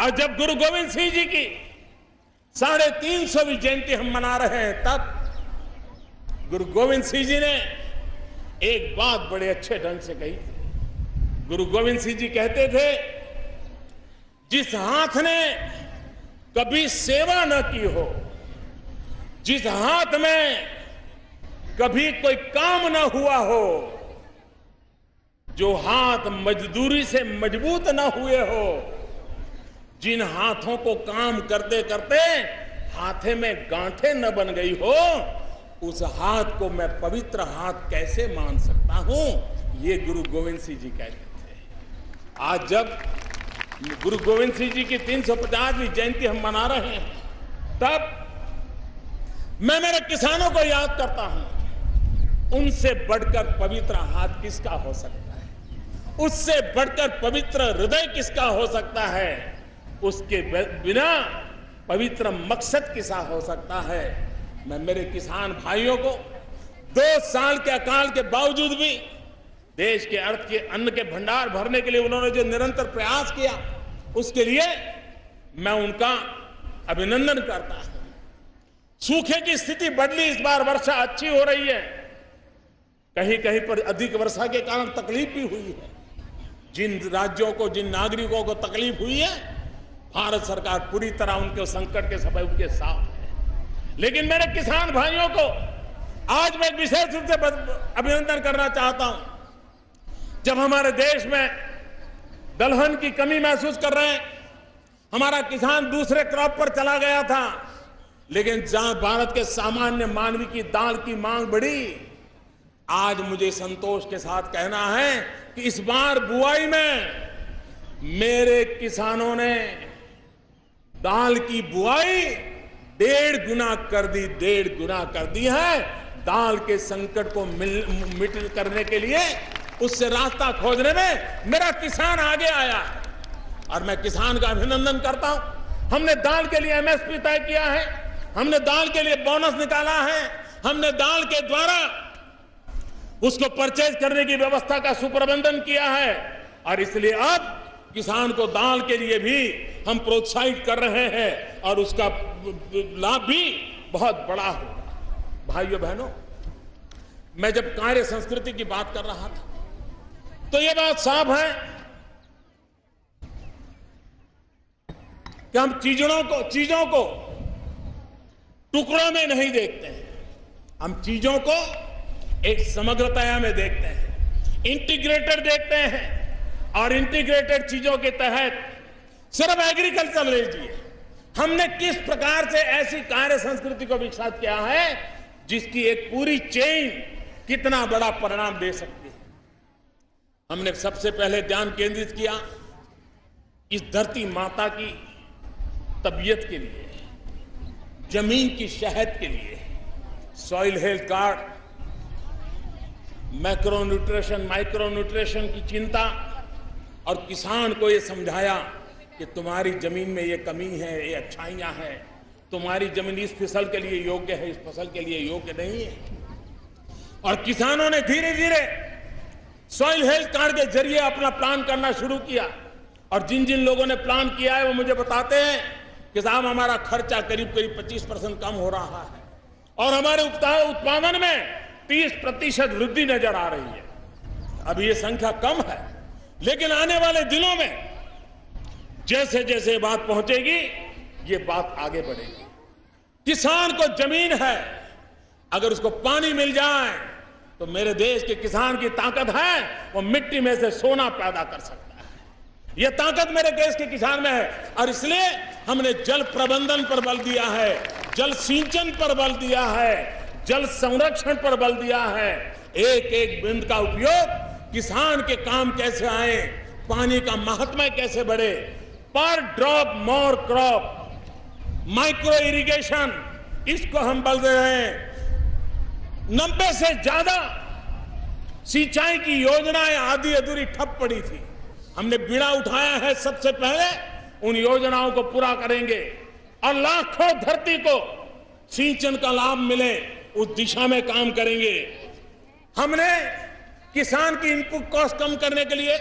और जब गुरु गोविंद सिंह जी की 350वीं जयंती हम मना रहे हैं, तब गुरु गोविंद सिंह जी ने एक बात बड़े अच्छे ढंग से कही। गुरु गोविंद सिंह जी कहते थे, जिस हाथ ने कभी सेवा न की हो, जिस हाथ में कभी कोई काम न हुआ हो, जो हाथ मजदूरी से मजबूत न हुए हो, जिन हाथों को काम करते करते हाथे में गांठें न बन गई हो, उस हाथ को मैं पवित्र हाथ कैसे मान सकता हूं, ये गुरु गोविंद सिंह जी कहते थे। आज जब गुरु गोविंद सिंह जी की 350वीं जयंती हम मना रहे हैं, तब मैं मेरे किसानों को याद करता हूं। उनसे बढ़कर पवित्र हाथ किसका हो सकता है, उससे बढ़कर पवित्र हृदय किसका हो सकता है। उसके बिना पवित्र मकसद किसा हो सकता है। मैं मेरे किसान भाइयों को 2 साल के अकाल के बावजूद भी देश के अर्थ के अन्न के भंडार भरने के लिए उन्होंने जो निरंतर प्रयास किया, उसके लिए मैं उनका अभिनंदन करता हूं। सूखे की स्थिति बदली, इस बार वर्षा अच्छी हो रही है। कहीं कहीं पर अधिक वर्षा के कारण तकलीफ भी हुई है। जिन राज्यों को, जिन नागरिकों को तकलीफ हुई है, भारत सरकार पूरी तरह उनके संकट के समय उनके साथ है। लेकिन मेरे किसान भाइयों को आज मैं विशेष रूप से अभिनंदन करना चाहता हूं। जब हमारे देश में दलहन की कमी महसूस कर रहे हैं, हमारा किसान दूसरे क्रॉप पर चला गया था, लेकिन जहां भारत के सामान्य मानव की दाल की मांग बढ़ी, आज मुझे संतोष के साथ कहना है कि इस बार बुआई में मेरे किसानों ने दाल की बुआई 1.5 गुना कर दी, 1.5 गुना कर दी है। दाल के संकट को मिट करने के लिए, उससे रास्ता खोजने में मेरा किसान आगे आया है और मैं किसान का अभिनंदन करता हूं। हमने दाल के लिए एमएसपी तय किया है, हमने दाल के लिए बोनस निकाला है, हमने दाल के द्वारा उसको परचेज करने की व्यवस्था का सुप्रबंधन किया है और इसलिए अब किसान को दाल के लिए भी हम प्रोत्साहित कर रहे हैं और उसका लाभ भी बहुत बड़ा होगा। भाइयों बहनों, मैं जब कार्य संस्कृति की बात कर रहा था तो यह बात साफ है कि हम चीजों को टुकड़ों में नहीं देखते हैं, हम चीजों को एक समग्रता में देखते हैं, इंटीग्रेटेड देखते हैं। और इंटीग्रेटेड चीजों के तहत सिर्फ एग्रीकल्चर लीजिए, हमने किस प्रकार से ऐसी कार्य संस्कृति को विकसित किया है जिसकी एक पूरी चेन कितना बड़ा परिणाम दे सकती है। हमने सबसे पहले ध्यान केंद्रित किया इस धरती माता की तबीयत के लिए, जमीन की सेहत के लिए। Soil health card, macro nutrition, micro nutrition की चिंता और किसान को ये समझाया कि तुम्हारी जमीन में ये कमी है, ये अच्छाइयां हैं, तुम्हारी जमीन इस फसल के लिए योग्य है, इस फसल के लिए योग्य नहीं है। और किसानों ने धीरे धीरे सॉइल हेल्थ कार्ड के जरिए अपना प्लान करना शुरू किया और जिन जिन लोगों ने प्लान किया है वो मुझे बताते हैं कि साहब हमारा खर्चा करीब 25% कम हो रहा है और हमारे उत्पादन में 30% वृद्धि नजर आ रही है। अभी ये संख्या कम है, लेकिन आने वाले दिनों में जैसे जैसे बात पहुंचेगी, ये बात आगे बढ़ेगी। किसान को जमीन है, अगर उसको पानी मिल जाए तो मेरे देश के किसान की ताकत है, वो मिट्टी में से सोना पैदा कर सकता है। यह ताकत मेरे देश के किसान में है और इसलिए हमने जल प्रबंधन पर बल दिया है, जल सिंचन पर बल दिया है, जल संरक्षण पर बल दिया है। एक एक बूंद का उपयोग किसान के काम कैसे आए, पानी का महात्म्य कैसे बढ़े, पर drop more crop, micro irrigation, इसको हम बल दे रहे हैं। 90 से ज्यादा सिंचाई की योजनाएं आधी अधूरी ठप पड़ी थी, हमने बीड़ा उठाया है, सबसे पहले उन योजनाओं को पूरा करेंगे और लाखों धरती को सिंचन का लाभ मिले उस दिशा में काम करेंगे। हमने किसान की इनपुट कॉस्ट कम करने के लिए,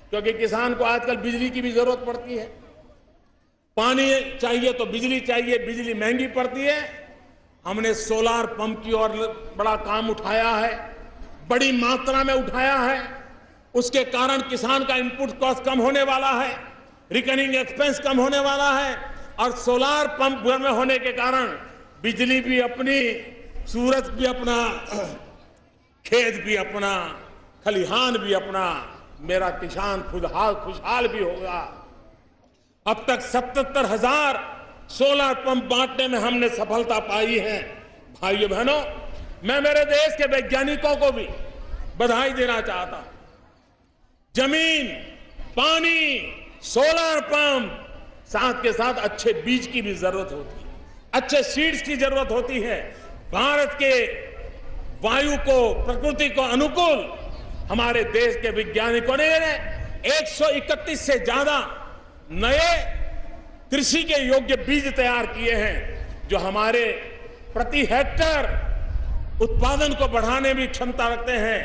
क्योंकि किसान को आजकल बिजली की भी जरूरत पड़ती है, पानी चाहिए तो बिजली चाहिए, बिजली महंगी पड़ती है। हमने सोलार पंप की ओर बड़ा काम उठाया है, बड़ी मात्रा में उठाया है। उसके कारण किसान का इनपुट कॉस्ट कम होने वाला है, रिकरिंग एक्सपेंस कम होने वाला है और सोलार पंप घर में होने के कारण बिजली भी अपनी, सूरज भी अपना, खेत भी अपना, खलिहान भी अपना, मेरा किसान खुशहाल भी होगा। अब तक 77,000 सोलर पंप बांटने में हमने सफलता पाई है। भाइयों बहनों, मैं मेरे देश के वैज्ञानिकों को भी बधाई देना चाहता हूं। जमीन, पानी, सोलर पंप, साथ के साथ अच्छे बीज की भी जरूरत होती है, अच्छे सीड्स की जरूरत होती है। भारत के वायु को, प्रकृति को अनुकूल हमारे देश के वैज्ञानिकों ने 131 से ज्यादा नए कृषि के योग्य बीज तैयार किए हैं जो हमारे प्रति हेक्टेयर उत्पादन को बढ़ाने में क्षमता रखते हैं।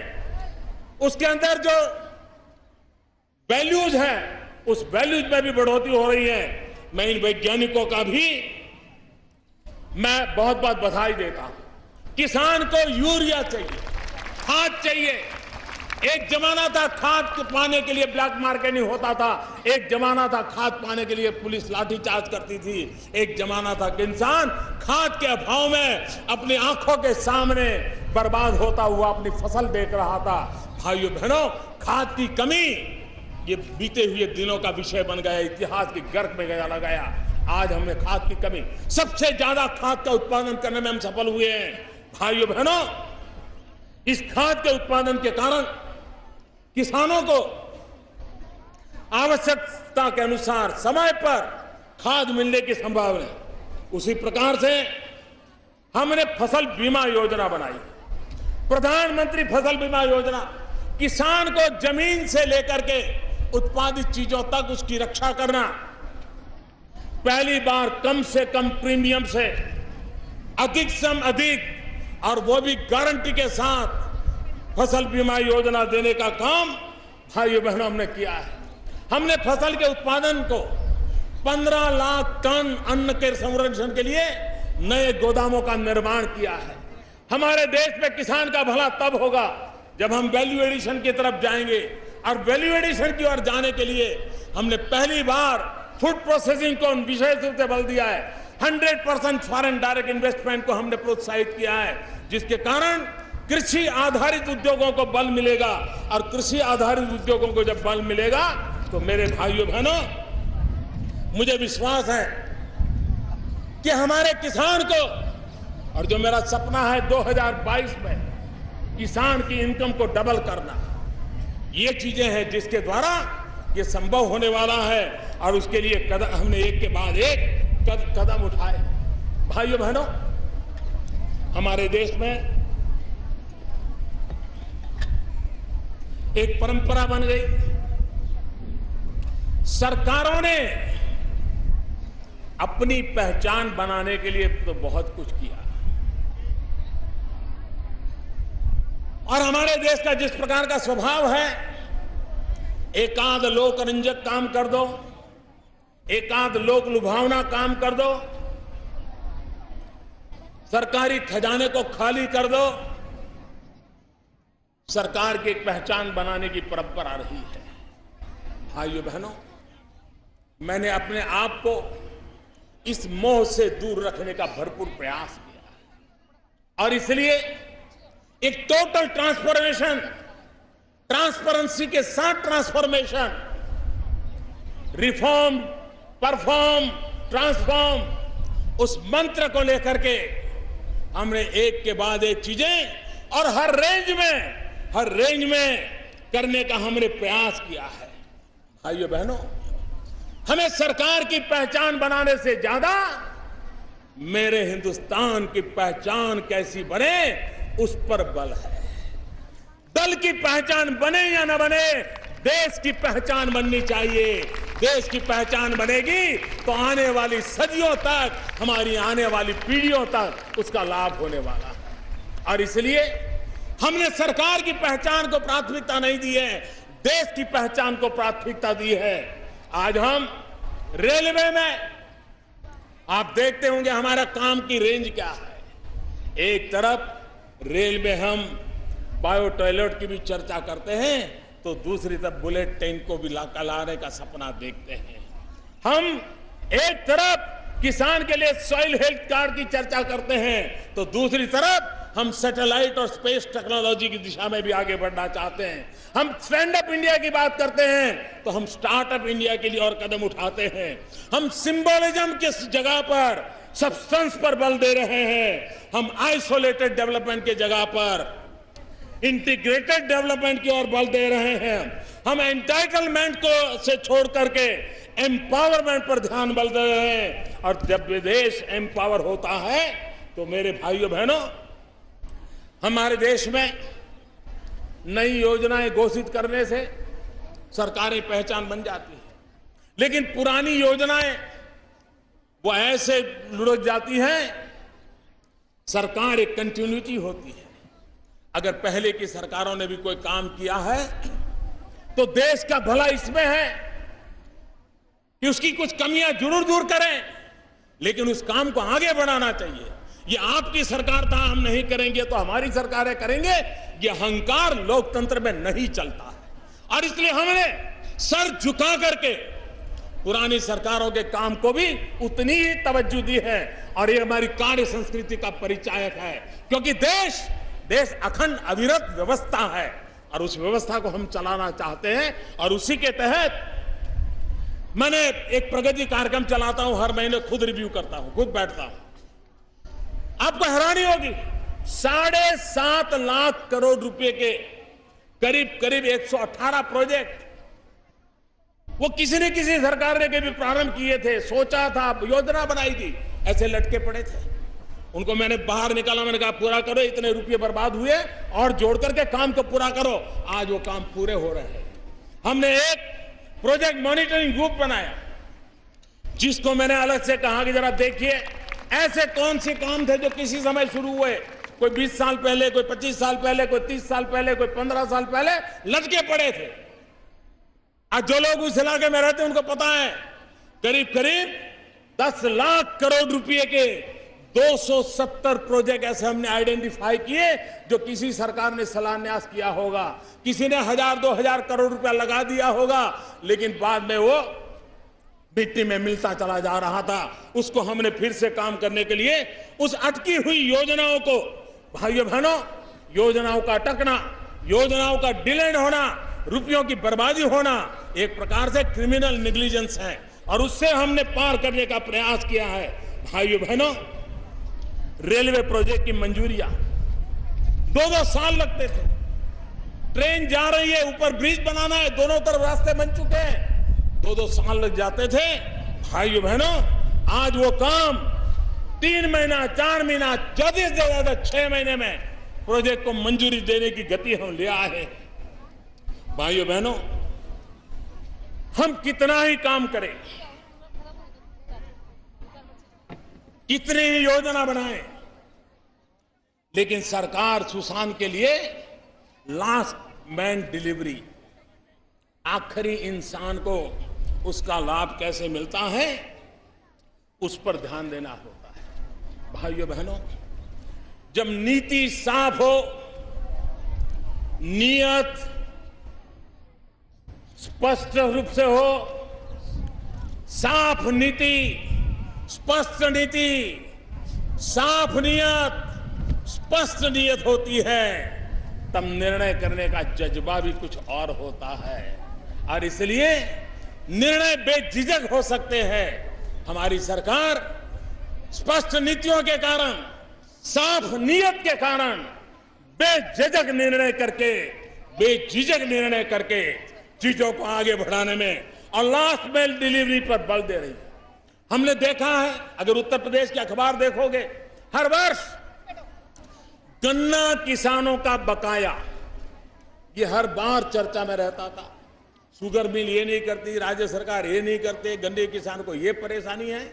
उसके अंदर जो वैल्यूज है उस वैल्यूज में भी बढ़ोतरी हो रही है। मैं इन वैज्ञानिकों का भी मैं बहुत बहुत बधाई देता हूं। किसान को यूरिया चाहिए, खाद चाहिए। एक जमाना था खाद पाने के लिए ब्लैक मार्केटिंग होता था, एक जमाना था खाद पाने के लिए पुलिस लाठीचार्ज करती थी, एक जमाना था कि इंसान खाद के अभाव में अपनी आंखों के सामने बर्बाद होता हुआ अपनी फसल देख रहा था। भाइयों बहनों, खाद की कमी ये बीते हुए दिनों का विषय बन गया, इतिहास के गर्भ में गया लगाया। आज हमने खाद की कमी, सबसे ज्यादा खाद का उत्पादन करने में हम सफल हुए हैं। भाइयों बहनों, इस खाद के उत्पादन के कारण किसानों को आवश्यकता के अनुसार समय पर खाद मिलने की संभावना है। उसी प्रकार से हमने फसल बीमा योजना बनाई, प्रधानमंत्री फसल बीमा योजना। किसान को जमीन से लेकर के उत्पादित चीजों तक उसकी रक्षा करना। पहली बार कम से कम प्रीमियम से अधिक से अधिक, और वो भी गारंटी के साथ फसल बीमा योजना देने का काम भाइयों बहनों हमने किया है। हमने फसल के उत्पादन को 15 लाख टन अन्न के संरक्षण के लिए नए गोदामों का निर्माण किया है। हमारे देश में किसान का भला तब होगा जब हम वैल्यू एडिशन की तरफ जाएंगे, और वैल्यू एडिशन की ओर जाने के लिए हमने पहली बार फूड प्रोसेसिंग को विशेष रूप से बल दिया है। 100% फॉरेन डायरेक्ट इन्वेस्टमेंट को हमने प्रोत्साहित किया है, जिसके कारण कृषि आधारित उद्योगों को बल मिलेगा। और कृषि आधारित उद्योगों को जब बल मिलेगा तो मेरे भाइयों बहनों, मुझे विश्वास है कि हमारे किसान को, और जो मेरा सपना है 2022 में किसान की इनकम को डबल करना, ये चीजें हैं जिसके द्वारा ये संभव होने वाला है। और उसके लिए हमने एक के बाद एक कदम उठाए। भाइयों बहनों, हमारे देश में एक परंपरा बन गई, सरकारों ने अपनी पहचान बनाने के लिए तो बहुत कुछ किया, और हमारे देश का जिस प्रकार का स्वभाव है, एकाध लोकरंजक काम कर दो, एकाध लोक लुभावना काम कर दो, सरकारी खजाने को खाली कर दो, सरकार की एक पहचान बनाने की परंपरा रही है। भाइयों बहनों, मैंने अपने आप को इस मोह से दूर रखने का भरपूर प्रयास किया, और इसलिए एक टोटल ट्रांसफॉर्मेशन, ट्रांसपेरेंसी के साथ ट्रांसफॉर्मेशन, रिफॉर्म, परफॉर्म, ट्रांसफॉर्म, उस मंत्र को लेकर के हमने एक के बाद एक चीजें और हर रेंज में करने का हमने प्रयास किया है। भाइयों बहनों, हमें सरकार की पहचान बनाने से ज्यादा मेरे हिंदुस्तान की पहचान कैसी बने उस पर बल है। दल की पहचान बने या न बने, देश की पहचान बननी चाहिए। देश की पहचान बनेगी तो आने वाली सदियों तक, हमारी आने वाली पीढ़ियों तक उसका लाभ होने वाला है। और इसलिए हमने सरकार की पहचान को प्राथमिकता नहीं दी है, देश की पहचान को प्राथमिकता दी है। आज हम रेलवे में, आप देखते होंगे हमारा काम की रेंज क्या है। एक तरफ रेल में हम बायो टॉयलेट की भी चर्चा करते हैं, तो दूसरी तरफ बुलेट ट्रेन को भी लाने का सपना देखते हैं। हम एक तरफ किसान के लिए सॉइल हेल्थ कार्ड की चर्चा करते हैं, तो दूसरी तरफ हम सैटेलाइट और स्पेस टेक्नोलॉजी की दिशा में भी आगे बढ़ना चाहते हैं। हम स्टैंड अप इंडिया की बात करते हैं, तो हम स्टार्टअप इंडिया के लिए और कदम उठाते हैं। हम सिंबोलिज्म की जगह पर सब्सटेंस पर बल दे रहे हैं। हम आइसोलेटेड डेवलपमेंट की जगह पर इंटीग्रेटेड डेवलपमेंट की ओर बल दे रहे हैं। हम एंटाइटलमेंट को से छोड़ करके एम्पावरमेंट पर ध्यान बल दे रहे हैं। और जब देश एम्पावर होता है तो मेरे भाइयों बहनों, हमारे देश में नई योजनाएं घोषित करने से सरकारी पहचान बन जाती है, लेकिन पुरानी योजनाएं वो ऐसे लुढ़क जाती है। सरकार एक कंटिन्यूटी होती है। अगर पहले की सरकारों ने भी कोई काम किया है तो देश का भला इसमें है कि उसकी कुछ कमियां जरूर दूर करें, लेकिन उस काम को आगे बढ़ाना चाहिए। ये आपकी सरकार था, हम नहीं करेंगे तो हमारी सरकारें करेंगे, ये अहंकार लोकतंत्र में नहीं चलता है। और इसलिए हमने सर झुका करके पुरानी सरकारों के काम को भी उतनी ही तवज्जो दी है, और ये हमारी कार्य संस्कृति का परिचायक है। क्योंकि देश अखंड अविरत व्यवस्था है और उस व्यवस्था को हम चलाना चाहते हैं। और उसी के तहत मैंने एक प्रगति कार्यक्रम चलाता हूं, हर महीने खुद रिव्यू करता हूं, खुद बैठता हूं। आपको हैरानी होगी, 7.5 लाख करोड़ रुपए के करीब 118 प्रोजेक्ट वो किसी न किसी सरकार ने कभी प्रारंभ किए थे, सोचा था, योजना बनाई थी, ऐसे लटके पड़े थे। उनको मैंने बाहर निकाला, मैंने कहा पूरा करो, इतने रुपये बर्बाद हुए और जोड़ करके काम को पूरा करो। आज वो काम पूरे हो रहे हैं। हमने एक प्रोजेक्ट मॉनिटरिंग ग्रुप बनाया, जिसको मैंने अलग से कहा कि जरा देखिए ऐसे कौन से काम थे जो किसी समय शुरू हुए, कोई 20 साल पहले, कोई 25 साल पहले, कोई 30 साल पहले, कोई 15 साल पहले लटके पड़े थे। आज जो लोग उस इलाके में रहते हैं उनको पता है, करीब 10 लाख करोड़ रुपए के 270 प्रोजेक्ट ऐसे हमने आइडेंटिफाई किए जो किसी सरकार ने शिलान्यास किया होगा, किसी ने 1000-2000 करोड़ रुपया लगा दिया होगा, लेकिन बाद में वो मिट्टी में मिलता चला जा रहा था। उसको हमने फिर से काम करने के लिए उस अटकी हुई योजनाओं को, भाइयों बहनों, योजनाओं का अटकना, योजनाओं का डिले होना, रुपयों की बर्बादी होना एक प्रकार से क्रिमिनल नेग्लिजेंस है, और उससे हमने पार करने का प्रयास किया है। भाइयों बहनों, रेलवे प्रोजेक्ट की मंजूरियां 2-2 साल लगते थे। ट्रेन जा रही है, ऊपर ब्रिज बनाना है, दोनों तरफ रास्ते बन चुके हैं, 2-2 साल लग जाते थे। भाइयों बहनों, आज वो काम 3 महीना, 4 महीना, ज्यादा से ज्यादा 6 महीने में प्रोजेक्ट को मंजूरी देने की गति हम ले आए हैं। भाइयों बहनों, हम कितना ही काम करें, कितनी ही योजना बनाएं, लेकिन सरकार सुशांत के लिए लास्ट मैन डिलीवरी, आखिरी इंसान को उसका लाभ कैसे मिलता है, उस पर ध्यान देना होता है। भाइयों बहनों, जब नीति साफ हो, नियत स्पष्ट रूप से हो, साफ नीति, स्पष्ट नीति, साफ नियत, स्पष्ट नियत होती है, तब निर्णय करने का जज्बा भी कुछ और होता है, और इसलिए निर्णय बेझिझक हो सकते हैं। हमारी सरकार स्पष्ट नीतियों के कारण, साफ नियत के कारण बेझिझक निर्णय करके चीजों को आगे बढ़ाने में और लास्ट मेल डिलीवरी पर बल दे रही है। हमने देखा है, अगर उत्तर प्रदेश के अखबार देखोगे, हर वर्ष गन्ना किसानों का बकाया ये हर बार चर्चा में रहता था। शुगर मिल ये नहीं करती, राज्य सरकार ये नहीं करते, गन्ने किसान को ये परेशानी है।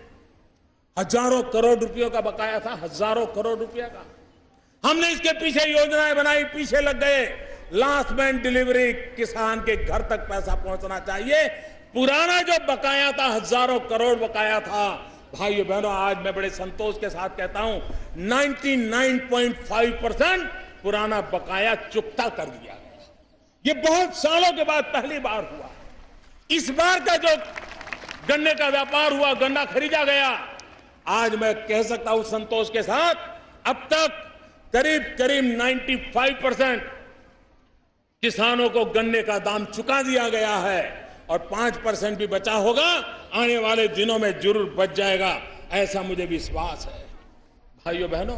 हजारों करोड़ रुपयों का बकाया था, हजारों करोड़ रुपया का। हमने इसके पीछे योजनाएं बनाई, पीछे लग गए। लास्ट मैन डिलीवरी, किसान के घर तक पैसा पहुंचना चाहिए। पुराना जो बकाया था, हजारों करोड़ बकाया था, भाइयों बहनों, आज मैं बड़े संतोष के साथ कहता हूं 99.5% पुराना बकाया चुकता कर दिया गया। ये बहुत सालों के बाद पहली बार हुआ। इस बार का जो गन्ने का व्यापार हुआ, गन्ना खरीदा गया, आज मैं कह सकता हूं संतोष के साथ, अब तक करीब 95% किसानों को गन्ने का दाम चुका दिया गया है, और 5% भी बचा होगा, आने वाले दिनों में जरूर बच जाएगा, ऐसा मुझे विश्वास है। भाइयों बहनों,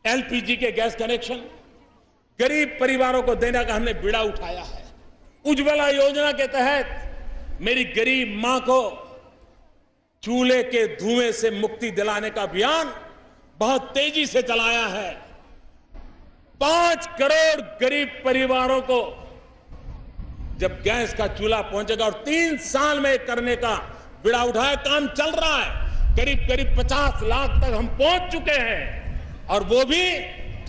एलपीजी के गैस कनेक्शन गरीब परिवारों को देने का हमने बीड़ा उठाया है। उज्ज्वला योजना के तहत मेरी गरीब मां को चूल्हे के धुएं से मुक्ति दिलाने का अभियान बहुत तेजी से चलाया है। 5 करोड़ गरीब परिवारों को जब गैस का चूल्हा पहुंचेगा, और 3 साल में करने का बीड़ा उठाया, काम चल रहा है। करीब करीब 50 लाख तक हम पहुंच चुके हैं और वो भी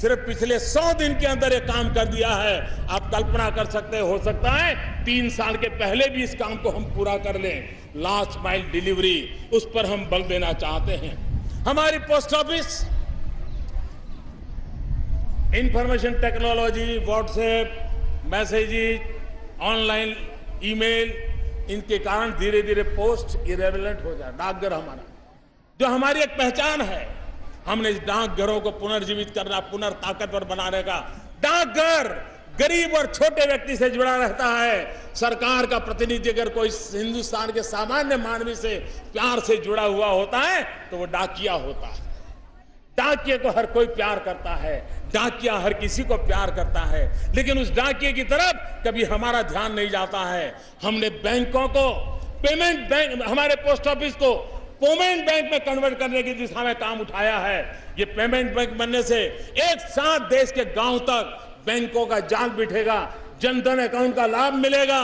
सिर्फ पिछले 100 दिन के अंदर ये काम कर दिया है। आप कल्पना कर सकते हो सकता है 3 साल के पहले भी इस काम को हम पूरा कर लें। लास्ट माइल डिलीवरी, उस पर हम बल देना चाहते हैं। हमारी post office information technology, WhatsApp, messages, online email, इनके कारण धीरे धीरे पोस्ट इरेलेवेंट हो जाए। डाकघर हमारा जो हमारी एक पहचान है, हमने इस डाकघरों को पुनर्जीवित करना, पुनर्ताकतवर बनाने का। डाकघर गरीब और छोटे व्यक्ति से जुड़ा रहता है। सरकार का प्रतिनिधि अगर कोई हिंदुस्तान के सामान्य मानवी से प्यार से जुड़ा हुआ होता है तो वो डाकिया होता है। डाकिये को हर कोई प्यार करता है, डाकिया हर किसी को प्यार करता है, लेकिन उस डाकिये की तरफ कभी हमारा ध्यान नहीं जाता है। हमने बैंकों को पेमेंट बैंक, हमारे पोस्ट ऑफिस को पेमेंट बैंक में कन्वर्ट करने की दिशा में काम उठाया है। ये पेमेंट बैंक बनने से एक साथ देश के गांव तक बैंकों का जाल बिठेगा, जनधन अकाउंट का लाभ मिलेगा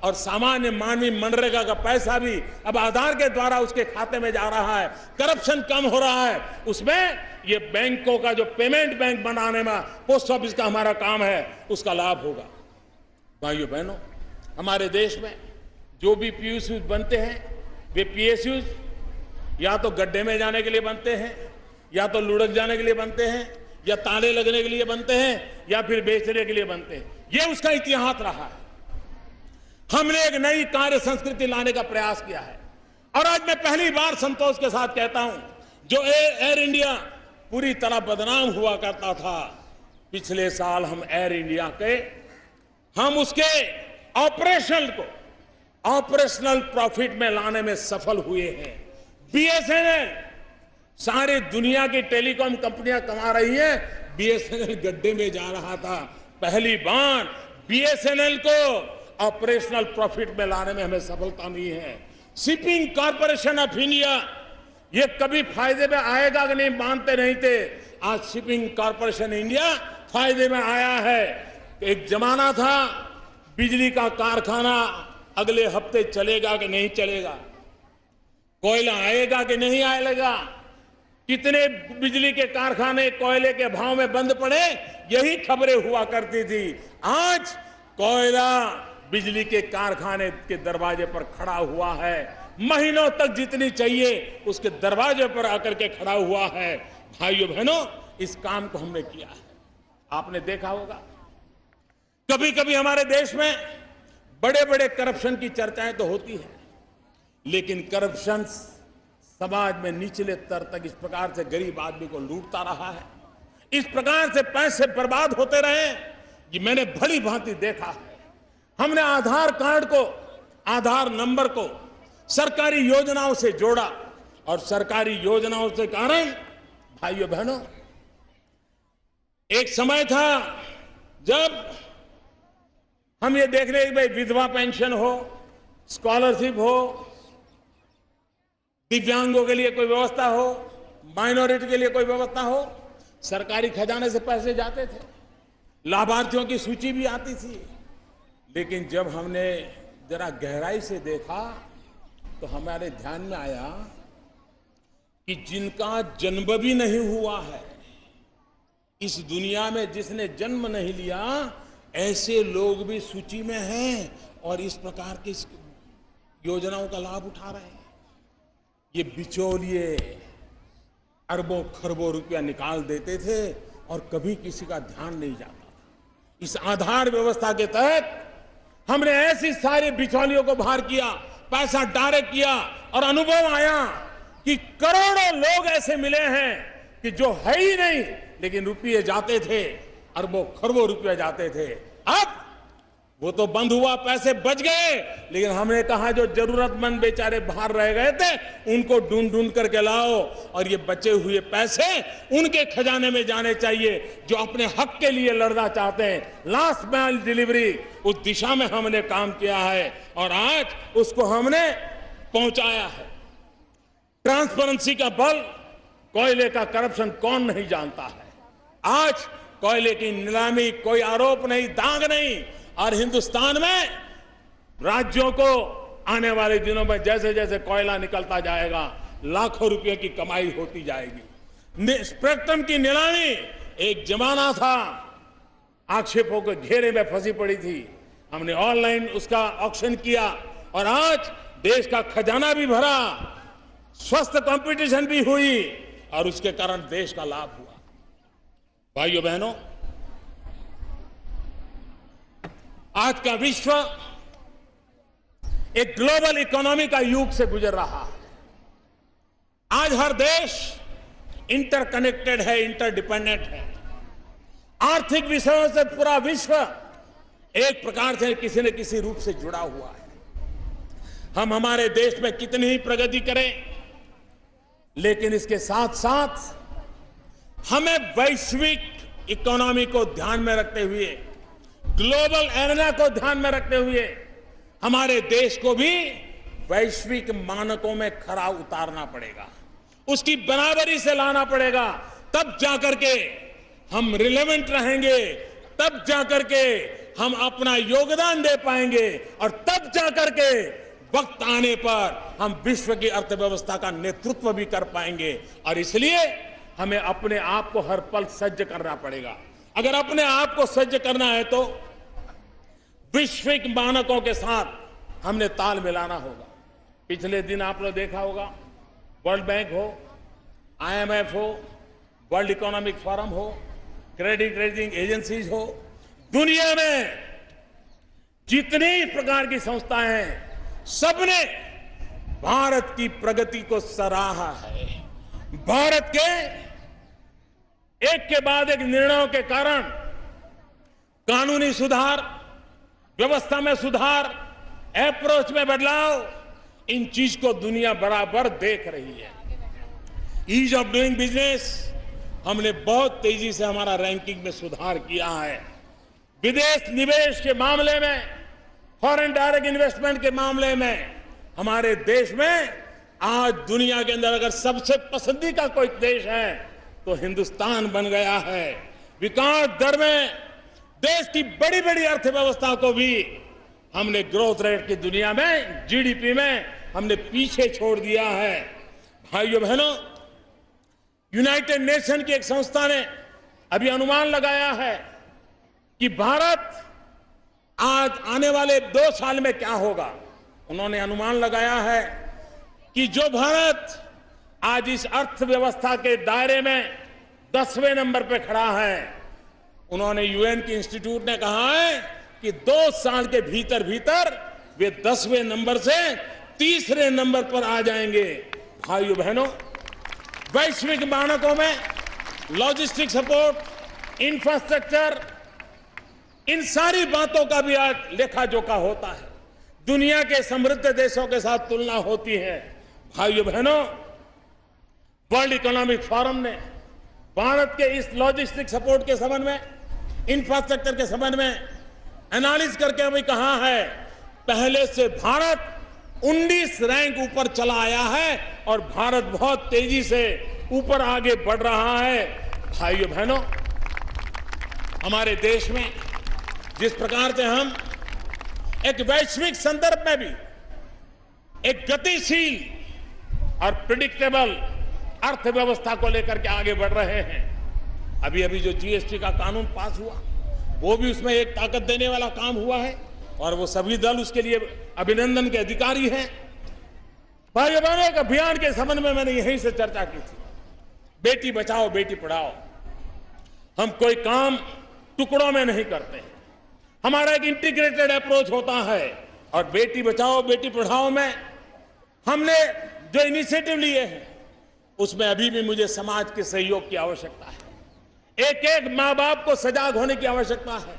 और सामान्य मानवी मनरेगा का पैसा भी अब आधार के द्वारा उसके खाते में जा रहा है। करप्शन कम हो रहा है। उसमें ये बैंकों का जो पेमेंट बैंक बनाने में पोस्ट ऑफिस का हमारा काम है, उसका लाभ होगा। भाइयों बहनों, हमारे देश में जो भी पीएसयू बनते हैं, वे पीएसयू या तो गड्ढे में जाने के लिए बनते हैं, या तो लुढ़क जाने के लिए बनते हैं, या ताले लगने के लिए बनते हैं, या फिर बेचने के लिए बनते हैं। ये उसका इतिहास रहा है। हमने एक नई कार्य संस्कृति लाने का प्रयास किया है और आज मैं पहली बार संतोष के साथ कहता हूं, जो एयर इंडिया पूरी तरह बदनाम हुआ करता था, पिछले साल हम एयर इंडिया के उसके ऑपरेशनल प्रॉफिट में लाने में सफल हुए हैं। बीएसएनएल, सारी दुनिया की टेलीकॉम कंपनियां कमा रही हैं, बीएसएनएल गड्ढे में जा रहा था। पहली बार बीएसएनएल को ऑपरेशनल प्रॉफिट में लाने में हमें सफलता मिली है। शिपिंग कॉर्पोरेशन ऑफ इंडिया, ये कभी फायदे में आएगा कि नहीं मानते नहीं थे, आज शिपिंग कॉर्पोरेशन इंडिया फायदे में आया है। एक जमाना था बिजली का कारखाना अगले हफ्ते चलेगा कि नहीं चलेगा, कोयला आएगा कि नहीं आएगा, कितने बिजली के कारखाने कोयले के भाव में बंद पड़े, यही खबरें हुआ करती थी। आज कोयला बिजली के कारखाने के दरवाजे पर खड़ा हुआ है, महीनों तक जितनी चाहिए उसके दरवाजे पर आकर के खड़ा हुआ है। भाइयों बहनों, इस काम को हमने किया है। आपने देखा होगा कभी कभी हमारे देश में बड़े बड़े करप्शन की चर्चाएं तो होती है, लेकिन करप्शन समाज में निचले स्तर तक इस प्रकार से गरीब आदमी को लूटता रहा है, इस प्रकार से पैसे बर्बाद होते रहे, ये मैंने भली भांति देखा है। हमने आधार कार्ड को, आधार नंबर को सरकारी योजनाओं से जोड़ा और सरकारी योजनाओं के कारण भाइयों बहनों, एक समय था जब हम ये देख रहे भाई विधवा पेंशन हो, स्कॉलरशिप हो, दिव्यांगों के लिए कोई व्यवस्था हो, माइनॉरिटी के लिए कोई व्यवस्था हो, सरकारी खजाने से पैसे जाते थे, लाभार्थियों की सूची भी आती थी। लेकिन जब हमने जरा गहराई से देखा तो हमारे ध्यान में आया कि जिनका जन्म भी नहीं हुआ है इस दुनिया में, जिसने जन्म नहीं लिया, ऐसे लोग भी सूची में हैं और इस प्रकार की योजनाओं का लाभ उठा रहे हैं। ये बिचौलिए अरबों खरबों रुपया निकाल देते थे और कभी किसी का ध्यान नहीं जाता था। इस आधार व्यवस्था के तहत हमने ऐसी सारे बिचौलियों को बाहर किया, पैसा डायरेक्ट किया और अनुभव आया कि करोड़ों लोग ऐसे मिले हैं कि जो है ही नहीं, लेकिन रुपये जाते थे, अरबों खरबों रुपया जाते थे। अब वो तो बंद हुआ, पैसे बच गए, लेकिन हमने कहा जो जरूरतमंद बेचारे बाहर रह गए थे उनको ढूंढ ढूंढ करके लाओ और ये बचे हुए पैसे उनके खजाने में जाने चाहिए जो अपने हक के लिए लड़ना चाहते हैं। लास्ट माइल डिलीवरी, उस दिशा में हमने काम किया है और आज उसको हमने पहुंचाया है। ट्रांसपेरेंसी का बल, कोयले का करप्शन कौन नहीं जानता है। आज कोयले की नीलामी, कोई आरोप नहीं, दाग नहीं, और हिंदुस्तान में राज्यों को आने वाले दिनों में जैसे जैसे कोयला निकलता जाएगा, लाखों रुपए की कमाई होती जाएगी। स्पेक्ट्रम की नीलामी एक जमाना था, आक्षेपों के घेरे में फंसी पड़ी थी। हमने ऑनलाइन उसका ऑक्शन किया और आज देश का खजाना भी भरा, स्वस्थ कंपटीशन भी हुई और उसके कारण देश का लाभ हुआ। भाइयों बहनों, आज का विश्व एक ग्लोबल इकोनॉमी का युग से गुजर रहा है। आज हर देश इंटरकनेक्टेड है, इंटरडिपेंडेंट है। आर्थिक विषयों से पूरा विश्व एक प्रकार से किसी न किसी रूप से जुड़ा हुआ है। हम हमारे देश में कितनी ही प्रगति करें, लेकिन इसके साथ साथ हमें वैश्विक इकोनॉमी को ध्यान में रखते हुए, ग्लोबल एरेना को ध्यान में रखते हुए हमारे देश को भी वैश्विक मानकों में खरा उतारना पड़ेगा, उसकी बराबरी से लाना पड़ेगा। तब जाकर के हम रिलेवेंट रहेंगे, तब जाकर के हम अपना योगदान दे पाएंगे और तब जाकर के वक्त आने पर हम विश्व की अर्थव्यवस्था का नेतृत्व भी कर पाएंगे। और इसलिए हमें अपने आप को हर पल सज्ज करना पड़ेगा। अगर अपने आप को सज्ज करना है तो वैश्विक मानकों के साथ हमने ताल मिलाना होगा। पिछले दिन आप लोग देखा होगा, वर्ल्ड बैंक हो, IMF हो, वर्ल्ड इकोनॉमिक फोरम हो, क्रेडिट रेटिंग एजेंसीज हो, दुनिया में जितनी प्रकार की संस्थाएं हैं, सबने भारत की प्रगति को सराहा है। भारत के एक के बाद एक निर्णयों के कारण कानूनी सुधार, व्यवस्था में सुधार, अप्रोच में बदलाव, इन चीज को दुनिया बराबर देख रही है। ईज ऑफ डूइंग बिजनेस, हमने बहुत तेजी से हमारा रैंकिंग में सुधार किया है। विदेश निवेश के मामले में, फॉरेन डायरेक्ट इन्वेस्टमेंट के मामले में हमारे देश में आज दुनिया के अंदर अगर सबसे पसंदीदा कोई देश है तो हिंदुस्तान बन गया है। विकास दर में देश की बड़ी बड़ी अर्थव्यवस्था को भी हमने ग्रोथ रेट की दुनिया में, जीडीपी में हमने पीछे छोड़ दिया है। भाइयों बहनों, यूनाइटेड नेशन की एक संस्था ने अभी अनुमान लगाया है कि भारत आज आने वाले 2 साल में क्या होगा। उन्होंने अनुमान लगाया है कि जो भारत आज इस अर्थव्यवस्था के दायरे में 10वें नंबर पे खड़ा है, उन्होंने यूएन के इंस्टीट्यूट ने कहा है कि 2 साल के भीतर भीतर वे 10वें नंबर से 3रे नंबर पर आ जाएंगे। भाइयों बहनों, वैश्विक मानकों में लॉजिस्टिक सपोर्ट, इंफ्रास्ट्रक्चर, इन सारी बातों का भी आज लेखा जोखा होता है। दुनिया के समृद्ध देशों के साथ तुलना होती है। भाइयों बहनों, वर्ल्ड इकोनॉमिक फोरम ने भारत के इस लॉजिस्टिक सपोर्ट के संबंध में, इंफ्रास्ट्रक्चर के संबंध में एनालिसिस करके अभी कहा है, पहले से भारत 19 रैंक ऊपर चला आया है और भारत बहुत तेजी से ऊपर आगे बढ़ रहा है। भाइयों बहनों, हमारे देश में जिस प्रकार से हम एक वैश्विक संदर्भ में भी एक गतिशील और प्रिडिक्टेबल अर्थव्यवस्था को लेकर के आगे बढ़ रहे हैं। अभी अभी जो जीएसटी का कानून पास हुआ, वो भी उसमें एक ताकत देने वाला काम हुआ है और वो सभी दल उसके लिए अभिनंदन के अधिकारी हैं। भाइयों बहनों, एक अभियान के संबंध में मैंने यहीं से चर्चा की थी, बेटी बचाओ बेटी पढ़ाओ। हम कोई काम टुकड़ों में नहीं करते हैं, हमारा एक इंटीग्रेटेड अप्रोच होता है। और बेटी बचाओ बेटी पढ़ाओ में हमने जो इनिशिएटिव लिए हैं, उसमें अभी भी मुझे समाज के सहयोग की आवश्यकता है। एक एक माँ बाप को सजाग होने की आवश्यकता है।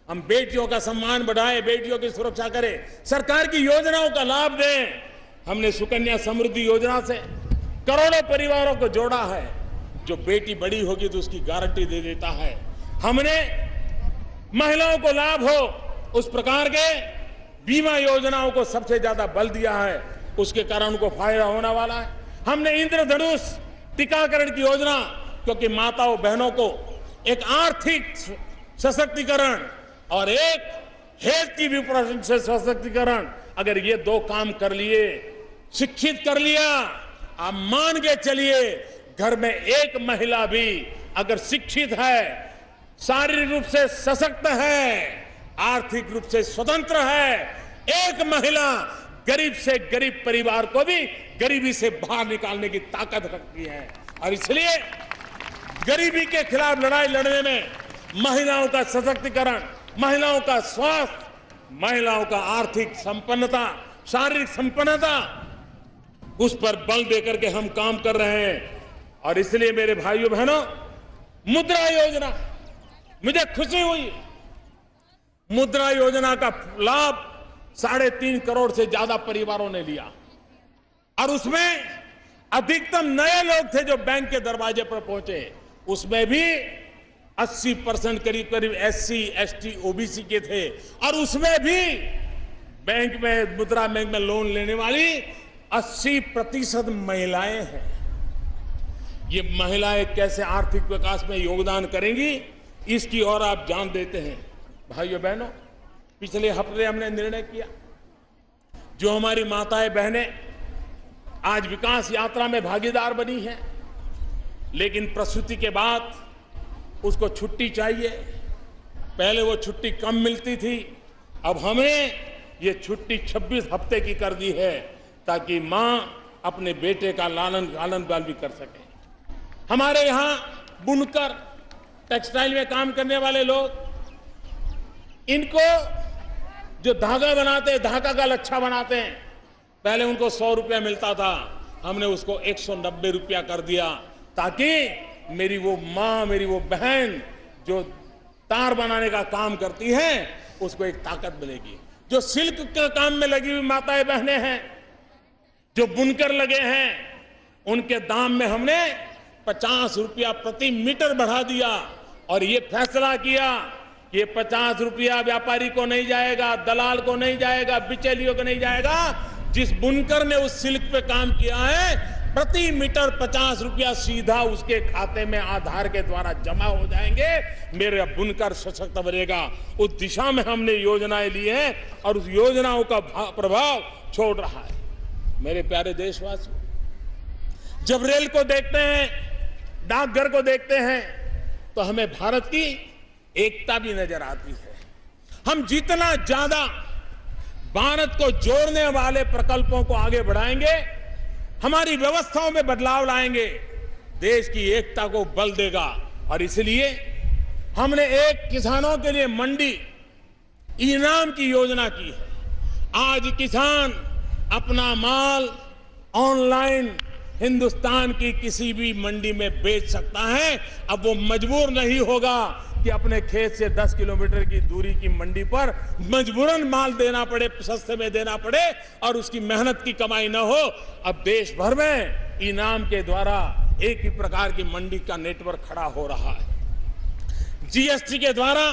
हम बेटियों का सम्मान बढ़ाएं, बेटियों की सुरक्षा करें, सरकार की योजनाओं का लाभ दें। हमने सुकन्या समृद्धि योजना से करोड़ों परिवारों को जोड़ा है। जो बेटी बड़ी होगी तो उसकी गारंटी दे देता है। हमने महिलाओं को लाभ हो उस प्रकार के बीमा योजनाओं को सबसे ज्यादा बल दिया है, उसके कारण उनको फायदा होने वाला है। हमने इंद्रधनुष टीकाकरण की योजना, क्योंकि माताओं बहनों को एक आर्थिक सशक्तिकरण और एक हेल्थ की भी सशक्तिकरण, अगर ये 2 काम कर लिए, शिक्षित कर लिया, आप मान के चलिए, घर में एक महिला भी अगर शिक्षित है, शारीरिक रूप से सशक्त है, आर्थिक रूप से स्वतंत्र है, एक महिला गरीब से गरीब परिवार को भी गरीबी से बाहर निकालने की ताकत रखती है। और इसलिए गरीबी के खिलाफ लड़ाई लड़ने में महिलाओं का सशक्तिकरण, महिलाओं का स्वास्थ्य, महिलाओं का आर्थिक संपन्नता, शारीरिक संपन्नता, उस पर बल देकर के हम काम कर रहे हैं। और इसलिए मेरे भाइयों बहनों, मुद्रा योजना, मुझे खुशी हुई, मुद्रा योजना का लाभ 3.5 करोड़ से ज्यादा परिवारों ने लिया। और उसमें अधिकतम नए लोग थे जो बैंक के दरवाजे पर पहुंचे। उसमें भी 80% करीब SC, ST, OBC के थे। और उसमें भी बैंक में, मुद्रा बैंक में लोन लेने वाली 80% महिलाएं हैं। ये महिलाएं कैसे आर्थिक विकास में योगदान करेंगी, इसकी ओर आप जान देते हैं। भाइयों बहनों, पिछले हफ्ते हमने निर्णय किया, जो हमारी माताएं बहनें आज विकास यात्रा में भागीदार बनी हैं, लेकिन प्रसूति के बाद उसको छुट्टी चाहिए। पहले वो छुट्टी कम मिलती थी, अब हमें ये छुट्टी 26 हफ्ते की कर दी है, ताकि मां अपने बेटे का लालन पालन भी कर सके। हमारे यहां बुनकर, टेक्सटाइल में काम करने वाले लोग, इनको जो धागा बनाते हैं, धागा का लच्छा बनाते हैं, पहले उनको 100 रुपया मिलता था, हमने उसको 190 रुपया कर दिया, ताकि मेरी वो मां, मेरी वो बहन जो तार बनाने का काम करती है, उसको एक ताकत मिलेगी। जो सिल्क के काम में लगी हुई माताएं बहनें हैं, जो बुनकर लगे हैं, उनके दाम में हमने 50 रुपया प्रति मीटर बढ़ा दिया। और ये फैसला किया कि 50 रुपया व्यापारी को नहीं जाएगा, दलाल को नहीं जाएगा, बिचौलियों को नहीं जाएगा। जिस बुनकर ने उस सिल्क पे काम किया है, प्रति मीटर 50 रुपया सीधा उसके खाते में आधार के द्वारा जमा हो जाएंगे। मेरा बुनकर सशक्त बनेगा। उस दिशा में हमने योजनाएं ली हैं और उस योजनाओं का प्रभाव छोड़ रहा है। मेरे प्यारे देशवासियों, जब रेल को देखते हैं, डाकघर को देखते हैं, तो हमें भारत की एकता भी नजर आती है। हम जितना ज्यादा भारत को जोड़ने वाले प्रकल्पों को आगे बढ़ाएंगे, हमारी व्यवस्थाओं में बदलाव लाएंगे, देश की एकता को बल देगा। और इसलिए हमने एक किसानों के लिए मंडी इनाम की योजना की है। आज किसान अपना माल ऑनलाइन हिंदुस्तान की किसी भी मंडी में बेच सकता है। अब वो मजबूर नहीं होगा कि अपने खेत से 10 किलोमीटर की दूरी की मंडी पर मजबूरन माल देना पड़े, सस्ते में देना पड़े और उसकी मेहनत की कमाई ना हो। अब देश भर में इनाम के द्वारा एक ही प्रकार की मंडी का नेटवर्क खड़ा हो रहा है। जीएसटी के द्वारा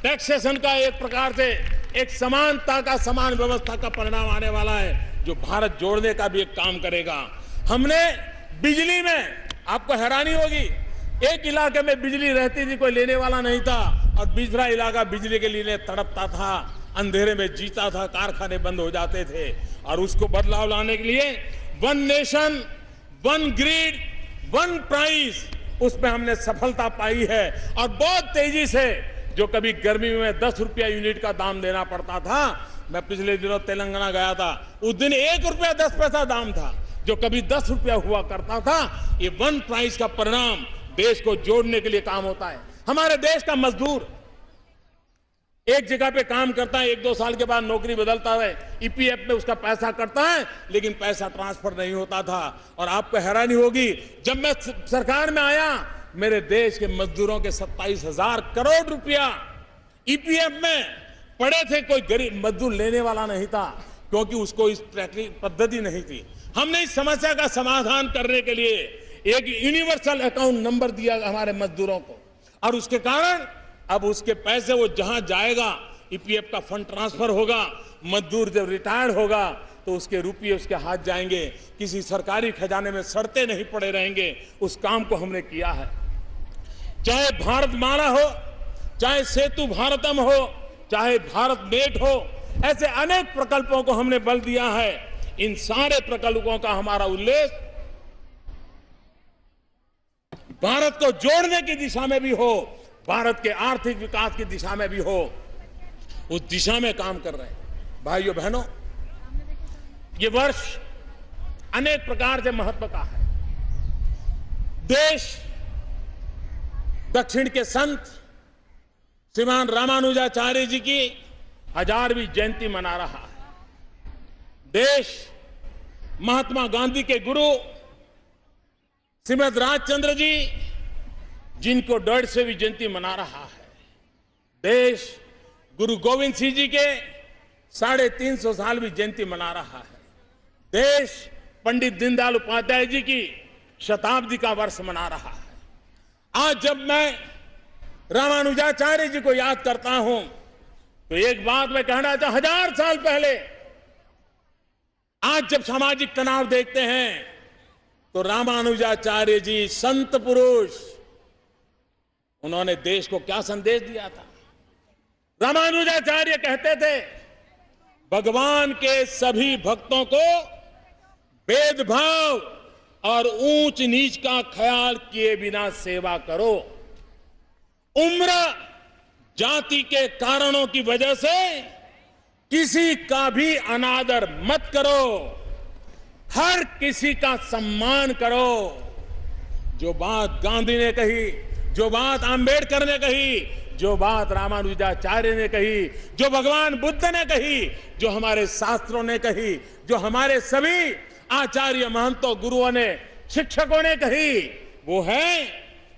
टैक्सेशन का एक प्रकार से एक समानता का, समान व्यवस्था का परिणाम आने वाला है, जो भारत जोड़ने का भी एक काम करेगा। हमने बिजली में, आपको हैरानी होगी, एक इलाके में बिजली रहती थी, कोई लेने वाला नहीं था, और दूसरा इलाका बिजली के लिए तड़पता था, अंधेरे में जीता था, कारखाने बंद हो जाते थे। और उसको बदलाव लाने के लिए one nation, one grid, one price, उसमें हमने सफलता पाई है। और बहुत तेजी से, जो कभी गर्मी में 10 रुपया यूनिट का दाम देना पड़ता था, मैं पिछले दिनों तेलंगाना गया था, उस दिन 1 रुपया 10 पैसा दाम था, जो कभी 10 रुपया हुआ करता था। ये वन प्राइस का परिणाम देश को जोड़ने के लिए काम होता है। हमारे देश का मजदूर एक जगह पे काम करता है, 1-2 साल के बाद नौकरी बदलता है, ईपीएफ में उसका पैसा कटता है, लेकिन पैसा ट्रांसफर नहीं होता था। और आपको हैरानी होगी, जब मैं सरकार में आया, मेरे देश के मजदूरों के 27,000 करोड़ रुपया ईपीएफ में पड़े थे। कोई गरीब मजदूर लेने वाला नहीं था, क्योंकि उसको इस पद्धति नहीं थी। हमने इस समस्या का समाधान करने के लिए एक यूनिवर्सल अकाउंट नंबर दिया हमारे मजदूरों को, और उसके कारण अब उसके पैसे वो जहां जाएगा, ईपीएफ का फंड ट्रांसफर होगा, मजदूर जब रिटायर्ड होगा तो उसके रुपये उसके हाथ जाएंगे, किसी सरकारी खजाने में सड़ते नहीं पड़े रहेंगे। उस काम को हमने किया है। चाहे भारत माला हो, चाहे सेतु भारतम हो, चाहे भारत नेट हो, ऐसे अनेक प्रकल्पों को हमने बल दिया है। इन सारे प्रकल्पों का हमारा उद्देश्य भारत को जोड़ने की दिशा में भी हो, भारत के आर्थिक विकास की दिशा में भी हो, उस दिशा में काम कर रहे हैं। भाइयों बहनों, ये वर्ष अनेक प्रकार से महत्व का है। देश दक्षिण के संत श्रीमान रामानुजाचार्य जी की 1000वीं जयंती मना रहा है। देश महात्मा गांधी के गुरु श्रीमद राजचंद्र जी जिनको 150वीं जयंती मना रहा है। देश गुरु गोविंद सिंह जी के 350 सालवीं जयंती मना रहा है। देश पंडित दीनदयाल उपाध्याय जी की शताब्दी का वर्ष मना रहा है। आज जब मैं रामानुजाचार्य जी को याद करता हूं तो एक बात मैं कहना चाहता हूं, 1000 साल पहले आज जब सामाजिक तनाव देखते हैं तो रामानुजाचार्य जी संत पुरुष, उन्होंने देश को क्या संदेश दिया था। रामानुजाचार्य कहते थे, भगवान के सभी भक्तों को भेदभाव और ऊंच नीच का ख्याल किए बिना सेवा करो। उम्र जाति के कारणों की वजह से किसी का भी अनादर मत करो, हर किसी का सम्मान करो। जो बात गांधी ने कही, जो बात आंबेडकर ने कही, जो बात रामानुजाचार्य ने कही, जो भगवान बुद्ध ने कही, जो हमारे शास्त्रों ने कही, जो हमारे सभी आचार्य महंतों गुरुओं ने, शिक्षकों ने कही, वो है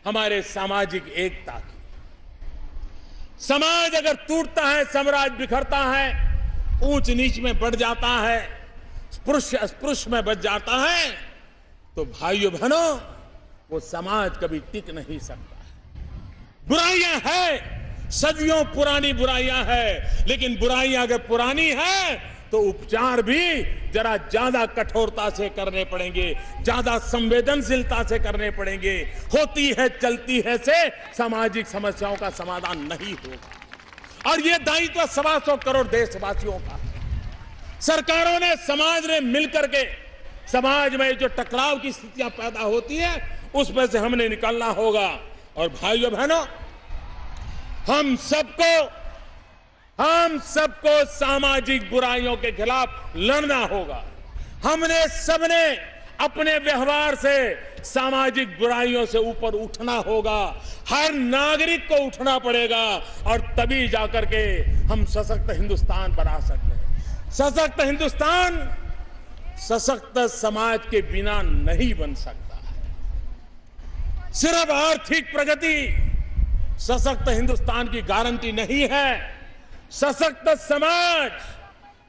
हमारे सामाजिक एकता की। समाज अगर टूटता है, साम्राज्य बिखरता है, ऊंच नीच में बढ़ जाता है, स्पृश्य अस्पृश्य में बच जाता है, तो भाइयों बहनों वो समाज कभी टिक नहीं सकता है। बुराइयां हैं, सदियों पुरानी बुराइयां हैं, लेकिन बुराइयां अगर पुरानी है तो उपचार भी जरा ज्यादा कठोरता से करने पड़ेंगे, ज्यादा संवेदनशीलता से करने पड़ेंगे। होती है चलती है से सामाजिक समस्याओं का समाधान नहीं होगा। और यह दायित्व 125 करोड़ देशवासियों का है। सरकारों ने, समाज ने मिलकर के समाज में जो टकराव की स्थितियां पैदा होती है उसमें से हमने निकलना होगा। और भाइयों बहनों, हम सबको सामाजिक बुराइयों के खिलाफ लड़ना होगा। हमने सबने अपने व्यवहार से सामाजिक बुराइयों से ऊपर उठना होगा। हर नागरिक को उठना पड़ेगा और तभी जाकर के हम सशक्त हिंदुस्तान बना सकते हैं। सशक्त हिंदुस्तान सशक्त समाज के बिना नहीं बन सकता है। सिर्फ आर्थिक प्रगति सशक्त हिंदुस्तान की गारंटी नहीं है। सशक्त समाज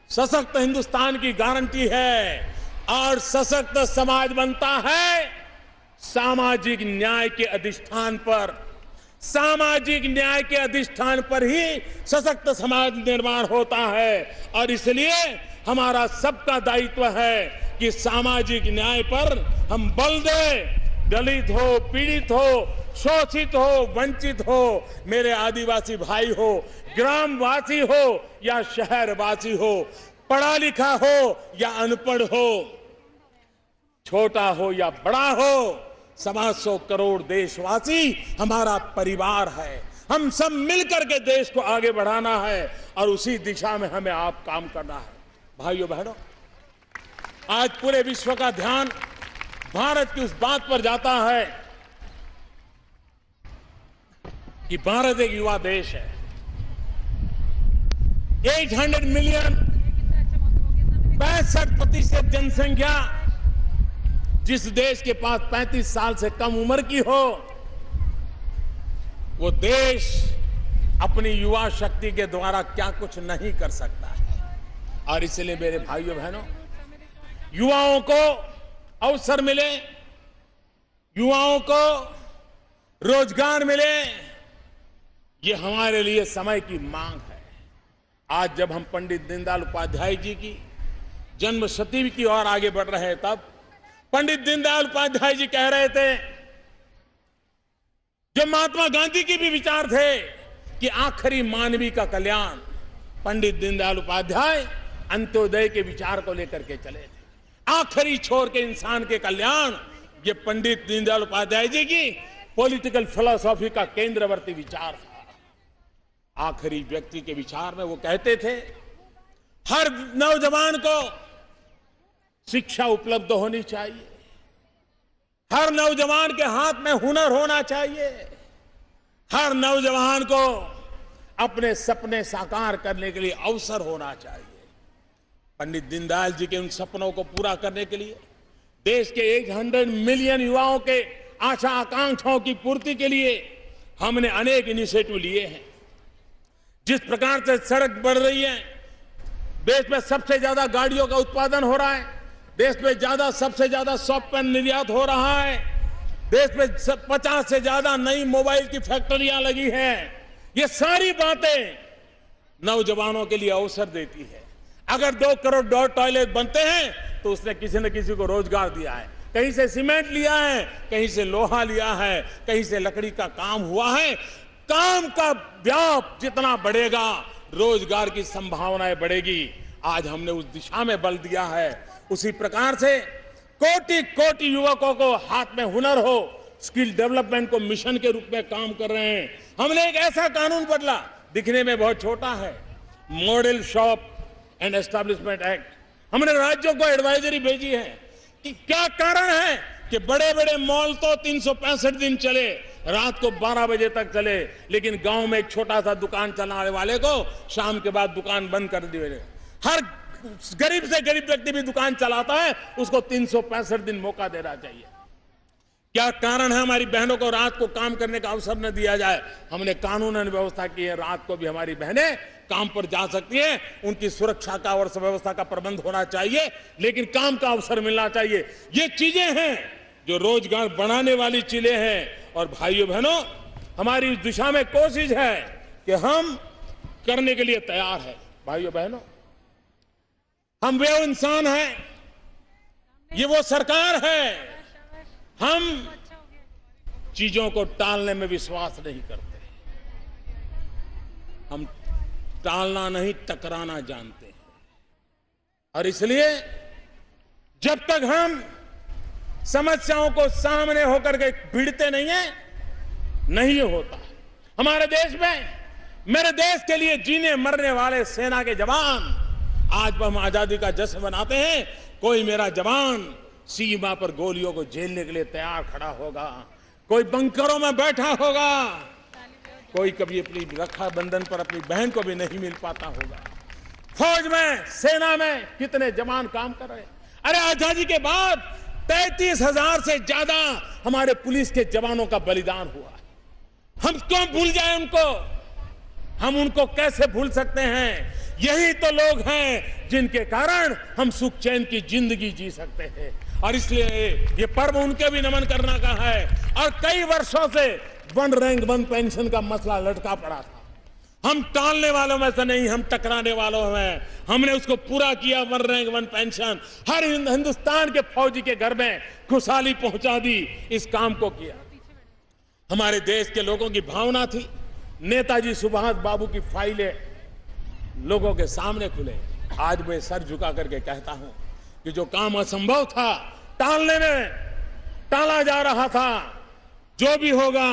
सशक्त हिंदुस्तान की गारंटी है। और सशक्त समाज बनता है सामाजिक न्याय के अधिष्ठान पर। सामाजिक न्याय के अधिष्ठान पर ही सशक्त समाज निर्माण होता है। और इसलिए हमारा सबका दायित्व है कि सामाजिक न्याय पर हम बल दें। दलित हो, पीड़ित हो, शोषित हो, वंचित हो, मेरे आदिवासी भाई हो, ग्रामवासी हो या शहरवासी हो, पढ़ा लिखा हो या अनपढ़ हो, छोटा हो या बड़ा हो, 125 करोड़ देशवासी हमारा परिवार है। हम सब मिलकर के देश को आगे बढ़ाना है और उसी दिशा में हमें आप काम करना है। भाइयों बहनों, आज पूरे विश्व का ध्यान भारत की उस बात पर जाता है कि भारत एक युवा देश है। 800 मिलियन 65% जनसंख्या जिस देश के पास 35 साल से कम उम्र की हो, वो देश अपनी युवा शक्ति के द्वारा क्या कुछ नहीं कर सकता है। और इसलिए मेरे भाइयों बहनों, युवाओं को अवसर मिले, युवाओं को रोजगार मिले, ये हमारे लिए समय की मांग है। आज जब हम पंडित दीनदयाल उपाध्याय जी की जन्म शताब्दी की ओर आगे बढ़ रहे हैं, तब पंडित दीनदयाल उपाध्याय जी कह रहे थे, जो महात्मा गांधी की भी विचार थे कि आखिरी मानवीय का कल्याण, पंडित दीनदयाल उपाध्याय अंत्योदय के विचार को लेकर के चले थे। आखिरी छोर के इंसान के कल्याण, ये पंडित दीनदयाल उपाध्याय जी की पॉलिटिकल फिलॉसफी का केंद्रवर्ती विचार था। आखिरी व्यक्ति के विचार में वो कहते थे, हर नौजवान को शिक्षा उपलब्ध होनी चाहिए, हर नौजवान के हाथ में हुनर होना चाहिए, हर नौजवान को अपने सपने साकार करने के लिए अवसर होना चाहिए। पंडित दीनदयाल जी के उन सपनों को पूरा करने के लिए, देश के 100 मिलियन युवाओं के आशा आकांक्षाओं की पूर्ति के लिए हमने अनेक इनिशिएटिव लिए हैं। जिस प्रकार से सड़क बढ़ रही है, देश में सबसे ज्यादा गाड़ियों का उत्पादन हो रहा है, देश में सबसे ज्यादा सॉफ्टवेयर निर्यात हो रहा है, देश में 50 से ज्यादा नई मोबाइल की फैक्ट्रियां लगी हैं। ये सारी बातें नौजवानों के लिए अवसर देती है। अगर 2 करोड़ टॉयलेट बनते हैं तो उसने किसी न किसी को रोजगार दिया है। कहीं से सीमेंट लिया है, कहीं से लोहा लिया है, कहीं से लकड़ी का काम हुआ है। काम का व्याप जितना बढ़ेगा, रोजगार की संभावनाएं बढ़ेगी। आज हमने उस दिशा में बल दिया है। उसी प्रकार से कोटि कोटि युवकों को हाथ में हुनर हो, स्किल डेवलपमेंट को मिशन के रूप में काम कर रहे हैं। हमने एक ऐसा कानून बदला, दिखने में बहुत छोटा है, model shop and establishment act. हमने राज्यों को एडवाइजरी भेजी है कि क्या कारण है कि बड़े बड़े मॉल तो 365 दिन चले, रात को 12 बजे तक चले, लेकिन गांव में एक छोटा सा दुकान चलाने वाले को शाम के बाद दुकान बंद कर दी। हर गरीब से गरीब व्यक्ति भी दुकान चलाता है, उसको 365 दिन मौका देना चाहिए। क्या कारण है हमारी बहनों को रात को काम करने का अवसर न दिया जाए? हमने कानूनन व्यवस्था की है, रात को भी हमारी बहनें काम पर जा सकती हैं। उनकी सुरक्षा का और व्यवस्था का प्रबंध होना चाहिए, लेकिन काम का अवसर मिलना चाहिए। ये चीजें हैं जो रोजगार बढ़ाने वाली चीजें हैं। और भाइयों बहनों, हमारी इस दिशा में कोशिश है कि हम करने के लिए तैयार है। भाइयों बहनों, हम वे इंसान हैं, ये वो सरकार है। हम चीजों को टालने में विश्वास नहीं करते, हम टालना नहीं टकराना जानते हैं। और इसलिए जब तक हम समस्याओं को सामने होकर के भिड़ते नहीं है, नहीं होता। हमारे देश में, मेरे देश के लिए जीने मरने वाले सेना के जवान, आज हम आजादी का जश्न मनाते हैं। कोई मेरा जवान सीमा पर गोलियों को झेलने के लिए तैयार खड़ा होगा, कोई बंकरों में बैठा होगा, कोई कभी अपनी रक्षाबंधन पर अपनी बहन को भी नहीं मिल पाता होगा। फौज में, सेना में कितने जवान काम कर रहे हैं। अरे आजादी के बाद 33,000 से ज्यादा हमारे पुलिस के जवानों का बलिदान हुआ। हम क्यों भूल जाए उनको? हम उनको कैसे भूल सकते हैं? यही तो लोग हैं जिनके कारण हम सुख चैन की जिंदगी जी सकते हैं। और इसलिए ये पर्व उनके भी नमन करना का है। और कई वर्षों से 1 रैंक 1 पेंशन का मसला लटका पड़ा था। हम टालने वालों में से नहीं, हम टकराने वालों में। हमने उसको पूरा किया। 1 रैंक 1 पेंशन हर हिंदुस्तान के फौजी के घर में खुशहाली पहुंचा दी। इस काम को किया। हमारे देश के लोगों की भावना थी। नेताजी सुभाष बाबू की फाइलें लोगों के सामने खुले। आज मैं सर झुका करके कहता हूं कि जो काम असंभव था, टालने में टाला जा रहा था, जो भी होगा,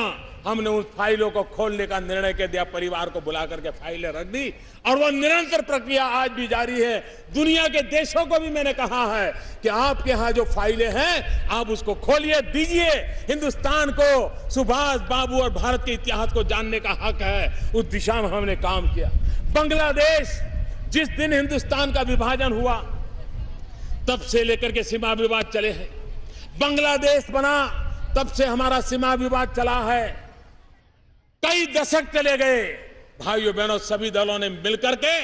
हमने उन फाइलों को खोलने का निर्णय कर दिया। परिवार को बुला करके फाइलें रख दी और वो निरंतर प्रक्रिया आज भी जारी है। दुनिया के देशों को भी मैंने कहा है कि आपके यहां जो फाइलें हैं, आप उसको खोलिए, दीजिए। हिंदुस्तान को सुभाष बाबू और भारत के इतिहास को जानने का हक है। उस दिशा में हमने काम किया। बांग्लादेश, जिस दिन हिंदुस्तान का विभाजन हुआ, तब से लेकर के सीमा विवाद चले हैं। बांग्लादेश बना, तब से हमारा सीमा विवाद चला है। कई दशक चले गए। भाइयों बहनों, सभी दलों ने मिलकर के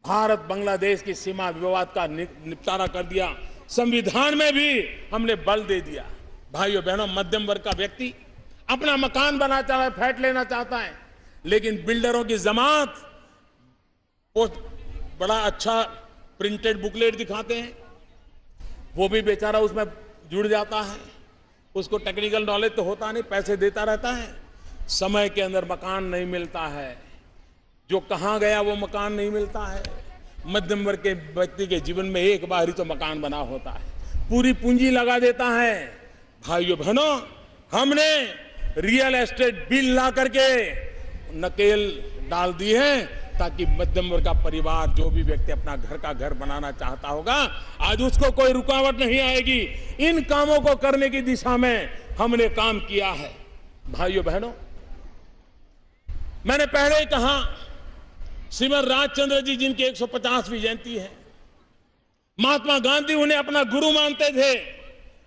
भारत बांग्लादेश की सीमा विवाद का निपटारा कर दिया। संविधान में भी हमने बल दे दिया। भाइयों बहनों, मध्यम वर्ग का व्यक्ति अपना मकान बनाना चाहता है, फ्लैट लेना चाहता है, लेकिन बिल्डरों की जमात वो बड़ा अच्छा प्रिंटेड बुकलेट दिखाते हैं, वो भी बेचारा उसमें जुड़ जाता है। उसको टेक्निकल नॉलेज तो होता नहीं, पैसे देता रहता है, समय के अंदर मकान नहीं मिलता है। जो कहां गया वो मकान नहीं मिलता है। मध्यम वर्ग के व्यक्ति के जीवन में एक बार ही तो मकान बना होता है, पूरी पूंजी लगा देता है। भाइयों बहनों, हमने रियल एस्टेट बिल ला करके नकेल डाल दी है ताकि मध्यम वर्ग का परिवार, जो भी व्यक्ति अपना घर का घर बनाना चाहता होगा, आज उसको कोई रुकावट नहीं आएगी। इन कामों को करने की दिशा में हमने काम किया है। भाइयों बहनों, मैंने पहले ही कहा, श्रीमद राजचंद्र जी जिनकी 150वीं जयंती है, महात्मा गांधी उन्हें अपना गुरु मानते थे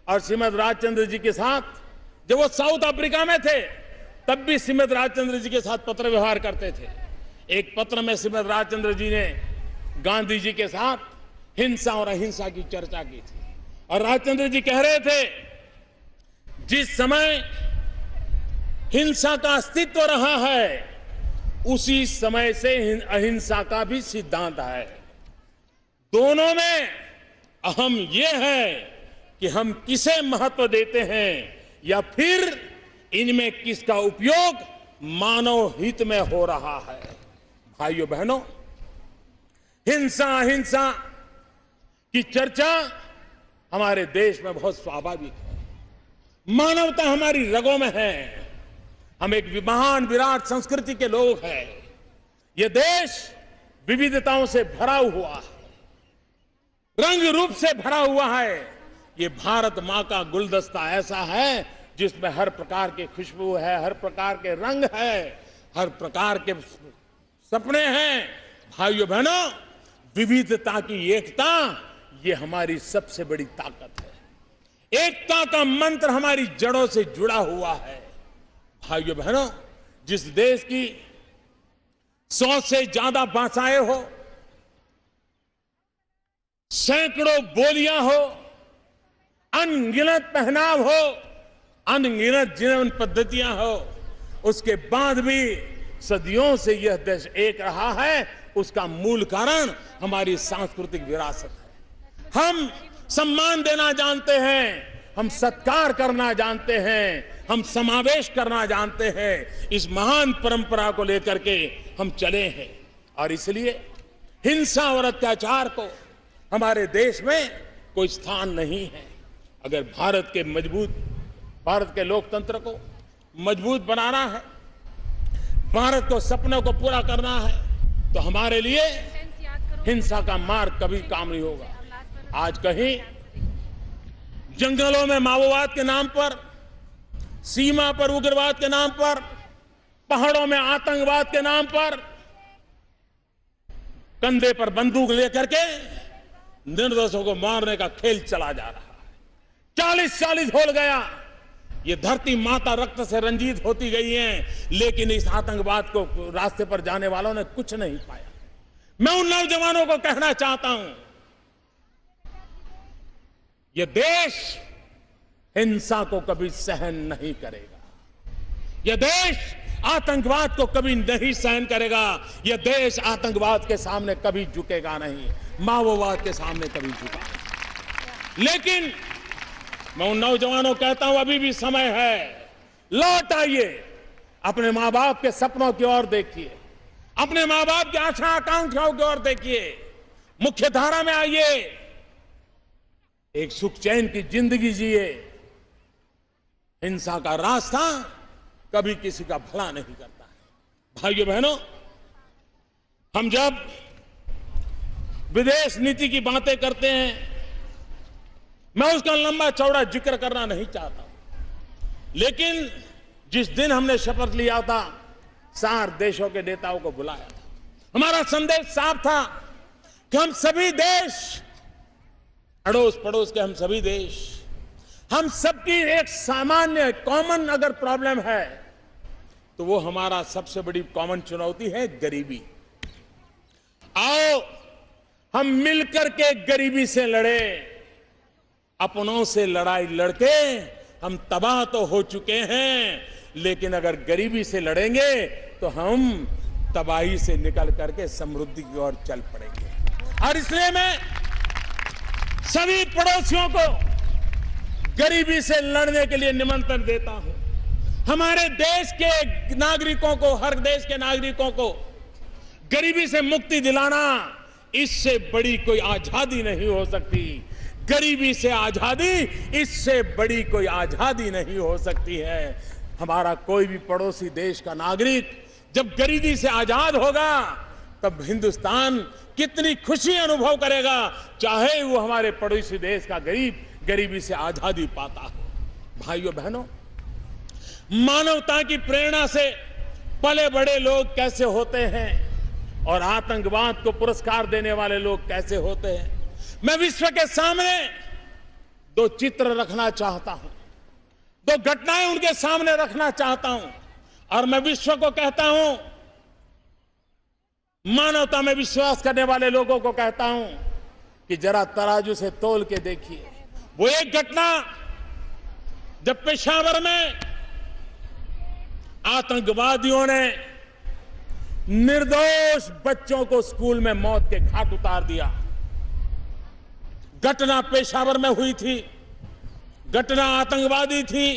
और श्रीमद राजचंद्र जी के साथ जब वो साउथ अफ्रीका में थे तब भी श्रीमद राजचंद्र जी के साथ पत्र व्यवहार करते थे। एक पत्र में श्रीमद राजचंद्र जी ने गांधी जी के साथ हिंसा और अहिंसा की चर्चा की थी और राजचंद्र जी कह रहे थे, जिस समय हिंसा का अस्तित्व रहा है उसी समय से अहिंसा का भी सिद्धांत है। दोनों में अहम यह है कि हम किसे महत्व देते हैं या फिर इनमें किसका उपयोग मानव हित में हो रहा है। भाइयों बहनों, हिंसा अहिंसा की चर्चा हमारे देश में बहुत स्वाभाविक है। मानवता हमारी रगों में है। हम एक महान विराट संस्कृति के लोग हैं। यह देश विविधताओं से भरा हुआ है, रंग रूप से भरा हुआ है। ये भारत मां का गुलदस्ता ऐसा है जिसमें हर प्रकार की खुशबू है, हर प्रकार के रंग है, हर प्रकार के सपने हैं। भाइयों बहनों, विविधता की एकता ये हमारी सबसे बड़ी ताकत है। एकता का मंत्र हमारी जड़ों से जुड़ा हुआ है। भाइयों बहनों, जिस देश की 100 से ज्यादा भाषाएं हो, सैकड़ों बोलियां हो, अनगिनत पहनाव हो, अनगिनत जीवन पद्धतियां हो, उसके बाद भी सदियों से यह देश एक रहा है, उसका मूल कारण हमारी सांस्कृतिक विरासत है। हम सम्मान देना जानते हैं, हम सत्कार करना जानते हैं, हम समावेश करना जानते हैं। इस महान परंपरा को लेकर के हम चले हैं और इसलिए हिंसा और अत्याचार को हमारे देश में कोई स्थान नहीं है। अगर भारत के लोकतंत्र को मजबूत बनाना है, भारत को सपनों को पूरा करना है, तो हमारे लिए हिंसा का मार्ग कभी काम नहीं होगा। आज कहीं जंगलों में माओवाद के नाम पर, सीमा पर उग्रवाद के नाम पर, पहाड़ों में आतंकवाद के नाम पर कंधे पर बंदूक लेकर के निर्दोषों को मारने का खेल चला जा रहा है। 40 हो गया। ये धरती माता रक्त से रंजित होती गई है, लेकिन इस आतंकवाद को रास्ते पर जाने वालों ने कुछ नहीं पाया। मैं उन नौजवानों को कहना चाहता हूं, यह देश हिंसा को कभी सहन नहीं करेगा। यह देश आतंकवाद को कभी नहीं सहन करेगा। यह देश आतंकवाद के सामने कभी झुकेगा नहीं, माओवाद के सामने कभी झुका नहीं। लेकिन मैं उन नौजवानों को कहता हूं, अभी भी समय है, लौट आइए, अपने मां बाप के सपनों की ओर देखिए, अपने मां बाप की आशा आकांक्षाओं की ओर देखिए, मुख्य धारा में आइए, एक सुख चैन की जिंदगी जिए। हिंसा का रास्ता कभी किसी का भला नहीं करता है। भाइयों बहनों, हम जब विदेश नीति की बातें करते हैं, मैं उसका लंबा चौड़ा जिक्र करना नहीं चाहता, लेकिन जिस दिन हमने शपथ लिया था, 4 देशों के नेताओं को बुलाया था। हमारा संदेश साफ था कि हम सभी देश, अड़ोस पड़ोस के हम सभी देश, हम सबकी एक सामान्य कॉमन अगर प्रॉब्लम है तो वो हमारा सबसे बड़ी कॉमन चुनौती है गरीबी। आओ हम मिलकर के गरीबी से लड़े। अपनों से लड़ाई लड़के हम तबाह तो हो चुके हैं, लेकिन अगर गरीबी से लड़ेंगे तो हम तबाही से निकल करके समृद्धि की ओर चल पड़ेंगे। और इसलिए मैं सभी पड़ोसियों को गरीबी से लड़ने के लिए निमंत्रण देता हूं। हमारे देश के नागरिकों को, हर देश के नागरिकों को गरीबी से मुक्ति दिलाना, इससे बड़ी कोई आजादी नहीं हो सकती। गरीबी से आजादी, इससे बड़ी कोई आजादी नहीं हो सकती है। हमारा कोई भी पड़ोसी देश का नागरिक जब गरीबी से आजाद होगा तब हिंदुस्तान कितनी खुशी अनुभव करेगा, चाहे वो हमारे पड़ोसी देश का गरीब गरीबी से आजादी पाता हो। भाइयों बहनों, मानवता की प्रेरणा से पले बड़े लोग कैसे होते हैं और आतंकवाद को पुरस्कार देने वाले लोग कैसे होते हैं, मैं विश्व के सामने दो चित्र रखना चाहता हूं, दो घटनाएं उनके सामने रखना चाहता हूं और मैं विश्व को कहता हूं, मानवता में विश्वास करने वाले लोगों को कहता हूं कि जरा तराजू से तोल के देखिए। वो एक घटना जब पेशावर में आतंकवादियों ने निर्दोष बच्चों को स्कूल में मौत के घाट उतार दिया। घटना पेशावर में हुई थी, घटना आतंकवादी थी,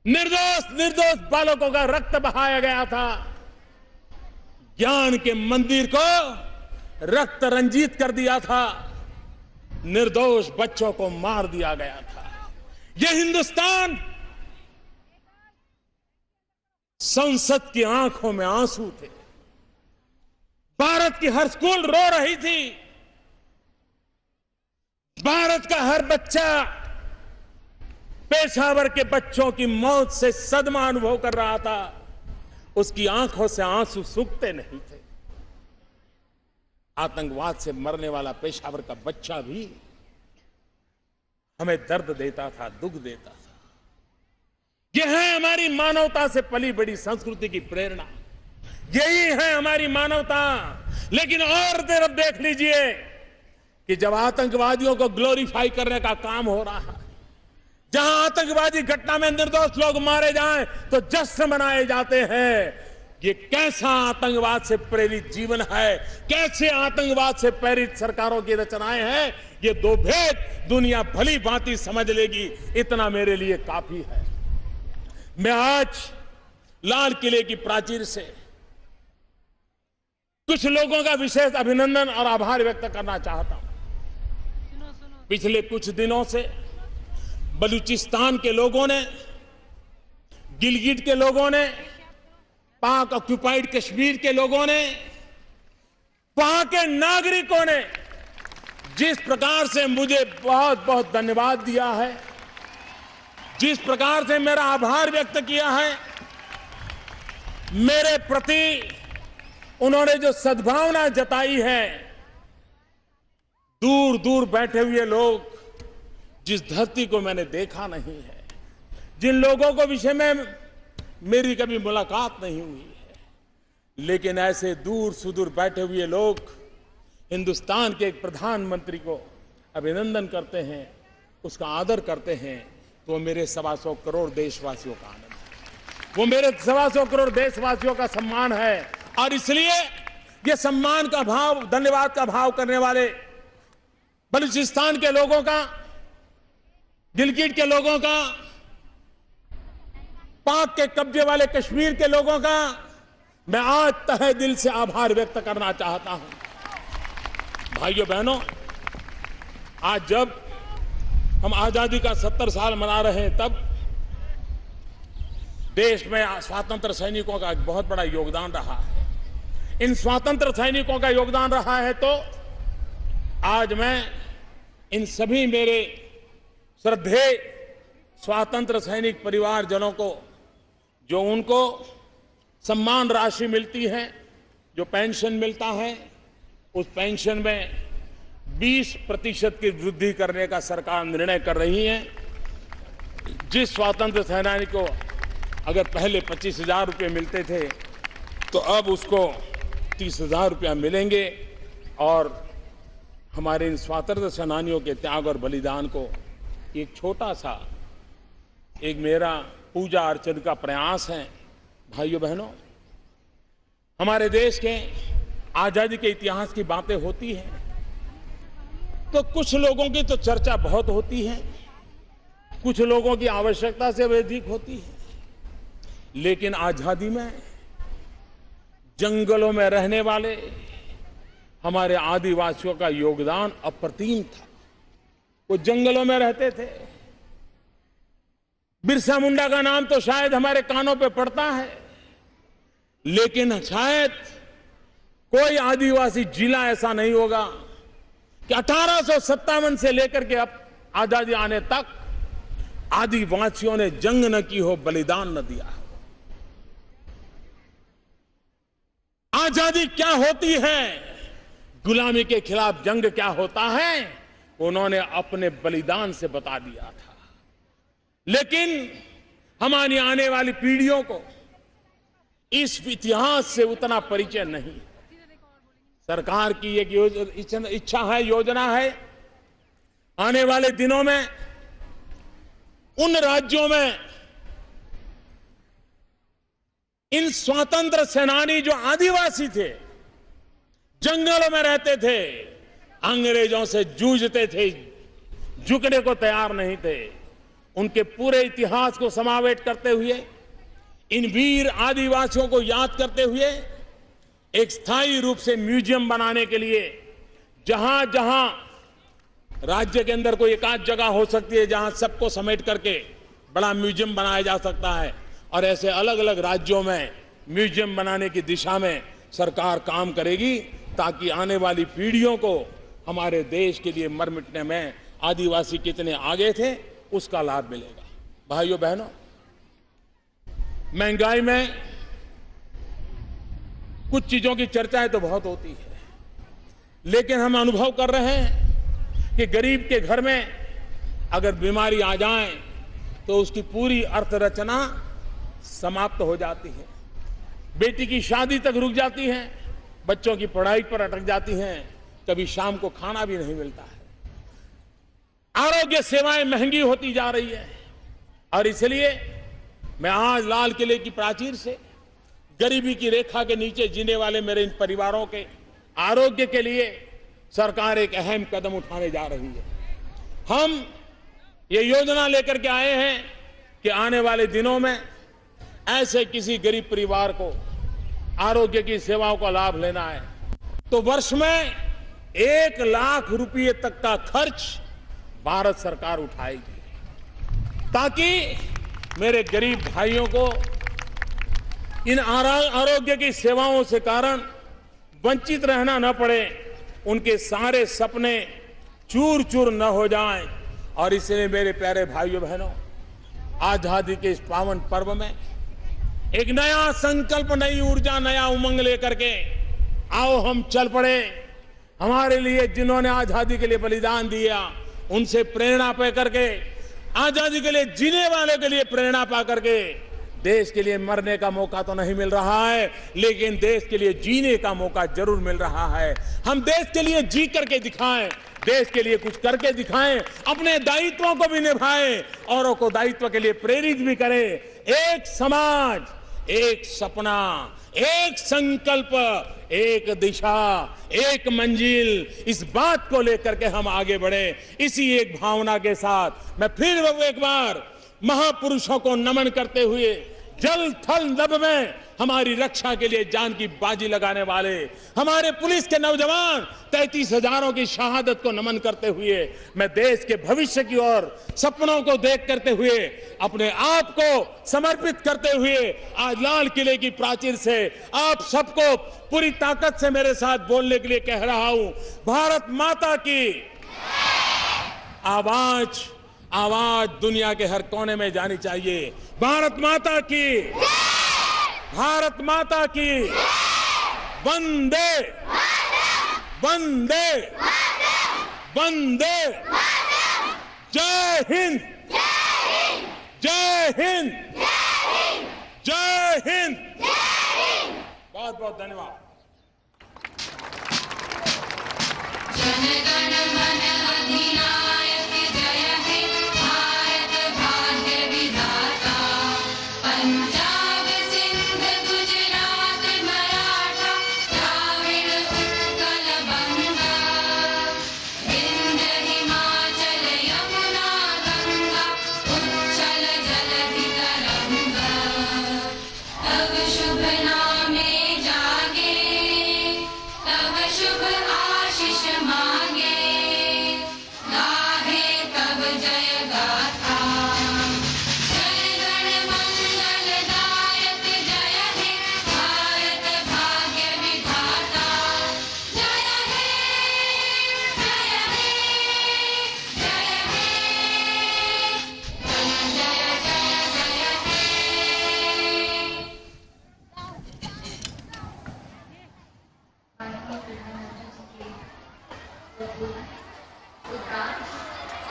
निर्दोष बालकों का रक्त बहाया गया था, ज्ञान के मंदिर को रक्त रंजित कर दिया था, निर्दोष बच्चों को मार दिया गया था। यह हिंदुस्तान, संसद की आंखों में आंसू थे, भारत की हर स्कूल रो रही थी, भारत का हर बच्चा पेशावर के बच्चों की मौत से सदमा अनुभव कर रहा था, उसकी आंखों से आंसू सूखते नहीं थे। आतंकवाद से मरने वाला पेशावर का बच्चा भी हमें दर्द देता था, दुख देता था। यह है हमारी मानवता से पली बड़ी संस्कृति की प्रेरणा, यही है हमारी मानवता। लेकिन और तरफ देख लीजिए कि जब आतंकवादियों को ग्लोरीफाई करने का काम हो रहा है, जहां आतंकवादी घटना में निर्दोष लोग मारे जाएं तो जश्न मनाए जाते हैं। ये कैसा आतंकवाद से प्रेरित जीवन है, कैसे आतंकवाद से प्रेरित सरकारों की रचनाएं हैं, ये दो भेद दुनिया भली भांति समझ लेगी, इतना मेरे लिए काफी है। मैं आज लाल किले की प्राचीर से कुछ लोगों का विशेष अभिनंदन और आभार व्यक्त करना चाहता हूं। पिछले कुछ दिनों से बलूचिस्तान के लोगों ने, गिलगिट के लोगों ने, पाक ऑक्युपाइड कश्मीर के लोगों ने, वहां के नागरिकों ने जिस प्रकार से मुझे बहुत बहुत धन्यवाद दिया है, जिस प्रकार से मेरा आभार व्यक्त किया है, मेरे प्रति उन्होंने जो सद्भावना जताई है, दूर दूर बैठे हुए लोग, जिस धरती को मैंने देखा नहीं है, जिन लोगों को विषय में मेरी कभी मुलाकात नहीं हुई है, लेकिन ऐसे दूर सुदूर बैठे हुए लोग हिंदुस्तान के एक प्रधानमंत्री को अभिनंदन करते हैं, उसका आदर करते हैं, तो मेरे 125 करोड़ देशवासियों का आनंद है, वो मेरे 125 करोड़ देशवासियों का सम्मान है। और इसलिए ये सम्मान का भाव, धन्यवाद का भाव करने वाले बलूचिस्तान के लोगों का, गिलगिट के लोगों का, पाक के कब्जे वाले कश्मीर के लोगों का मैं आज तहे दिल से आभार व्यक्त करना चाहता हूं। भाइयों बहनों, आज जब हम आजादी का 70 साल मना रहे हैं, तब देश में स्वतंत्र सैनिकों का एक बहुत बड़ा योगदान रहा है। इन स्वतंत्र सैनिकों का योगदान रहा है, तो आज मैं इन सभी मेरे श्रद्धेय स्वतंत्र सैनिक परिवारजनों को, जो उनको सम्मान राशि मिलती है, जो पेंशन मिलता है, उस पेंशन में 20% की वृद्धि करने का सरकार निर्णय कर रही है। जिस स्वतंत्र सेनानी को अगर पहले 25,000 रुपये मिलते थे, तो अब उसको 30,000 रुपया मिलेंगे। और हमारे इन स्वतंत्र सेनानियों के त्याग और बलिदान को एक छोटा सा, एक मेरा पूजा अर्चन का प्रयास है। भाइयों बहनों, हमारे देश के आजादी के इतिहास की बातें होती हैं तो कुछ लोगों की तो चर्चा बहुत होती है, कुछ लोगों की आवश्यकता से अधिक होती है, लेकिन आजादी में जंगलों में रहने वाले हमारे आदिवासियों का योगदान अप्रतिम था। वो जंगलों में रहते थे। बिरसा मुंडा का नाम तो शायद हमारे कानों पे पड़ता है, लेकिन शायद कोई आदिवासी जिला ऐसा नहीं होगा कि 1857 से लेकर के अब आजादी आने तक आदिवासियों ने जंग न की हो, बलिदान न दिया हो। आजादी क्या होती है, गुलामी के खिलाफ जंग क्या होता है, उन्होंने अपने बलिदान से बता दिया था। लेकिन हमारी आने वाली पीढ़ियों को इस इतिहास से उतना परिचय नहीं। सरकार की एक इच्छा है, योजना है, आने वाले दिनों में उन राज्यों में इन स्वतंत्र सेनानी जो आदिवासी थे, जंगलों में रहते थे, अंग्रेजों से जूझते थे, झुकने को तैयार नहीं थे, उनके पूरे इतिहास को समावेश करते हुए, इन वीर आदिवासियों को याद करते हुए एक स्थायी रूप से म्यूजियम बनाने के लिए, जहां जहां राज्य के अंदर कोई एकाध जगह हो सकती है जहां सबको समेट करके बड़ा म्यूजियम बनाया जा सकता है, और ऐसे अलग अलग राज्यों में म्यूजियम बनाने की दिशा में सरकार काम करेगी, ताकि आने वाली पीढ़ियों को हमारे देश के लिए मर मिटने में आदिवासी कितने आगे थे उसका लाभ मिलेगा। भाइयों बहनों, महंगाई में कुछ चीजों की चर्चाएं तो बहुत होती है, लेकिन हम अनुभव कर रहे हैं कि गरीब के घर में अगर बीमारी आ जाए तो उसकी पूरी अर्थरचना समाप्त हो जाती है। बेटी की शादी तक रुक जाती है, बच्चों की पढ़ाई पर अटक जाती हैं, कभी शाम को खाना भी नहीं मिलता है। आरोग्य सेवाएं महंगी होती जा रही है, और इसलिए मैं आज लाल किले की प्राचीर से गरीबी की रेखा के नीचे जीने वाले मेरे इन परिवारों के आरोग्य के लिए सरकार एक अहम कदम उठाने जा रही है। हम ये योजना लेकर के आए हैं कि आने वाले दिनों में ऐसे किसी गरीब परिवार को आरोग्य की सेवाओं का लाभ लेना है तो वर्ष में 1 लाख रुपए तक का खर्च भारत सरकार उठाएगी, ताकि मेरे गरीब भाइयों को इन आरोग्य की सेवाओं से कारण वंचित रहना न पड़े, उनके सारे सपने चूर चूर न हो जाएं। और इसलिए मेरे प्यारे भाइयों बहनों, आजादी के इस पावन पर्व में एक नया संकल्प, नई ऊर्जा, नया उमंग लेकर के आओ हम चल पड़े। हमारे लिए जिन्होंने आजादी के लिए बलिदान दिया, उनसे प्रेरणा पा करके, आजादी के लिए जीने वाले के लिए प्रेरणा पा करके, देश के लिए मरने का मौका तो नहीं मिल रहा है, लेकिन देश के लिए जीने का मौका जरूर मिल रहा है। हम देश के लिए जी करके दिखाएं, देश के लिए कुछ करके दिखाएं, अपने दायित्वों को भी निभाएं, औरों को दायित्व के लिए प्रेरित भी करें। एक समाज, एक सपना, एक संकल्प, एक दिशा, एक मंजिल, इस बात को लेकर के हम आगे बढ़े। इसी एक भावना के साथ मैं फिर एक बार महापुरुषों को नमन करते हुए, जल थल नभ में हमारी रक्षा के लिए जान की बाजी लगाने वाले हमारे पुलिस के नौजवान 33,000 की शहादत को नमन करते हुए, मैं देश के भविष्य की ओर सपनों को देख करते हुए, अपने आप को समर्पित करते हुए आज लाल किले की प्राचीर से आप सबको पूरी ताकत से मेरे साथ बोलने के लिए कह रहा हूं, भारत माता की आवाज, आवाज दुनिया के हर कोने में जानी चाहिए। भारत माता की, भारत माता की, वंदे वंदे वंदे, जय हिंद, जय हिंद, जय हिंद। बहुत बहुत धन्यवाद। जन गण मन अधिनायक जय हे भारत भाग्य विधाता, पंजाब सिंध गुजरात मराठा द्राविड़ उत्कल बंगा, विंध्य हिमाचल यमुना गंगा उच्चल जलधि तरंगा, तव शुभ नामे जागे, तव शुभ आशीष मांगे।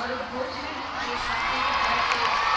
और उद्घोष में ये छात्रों की तरफ से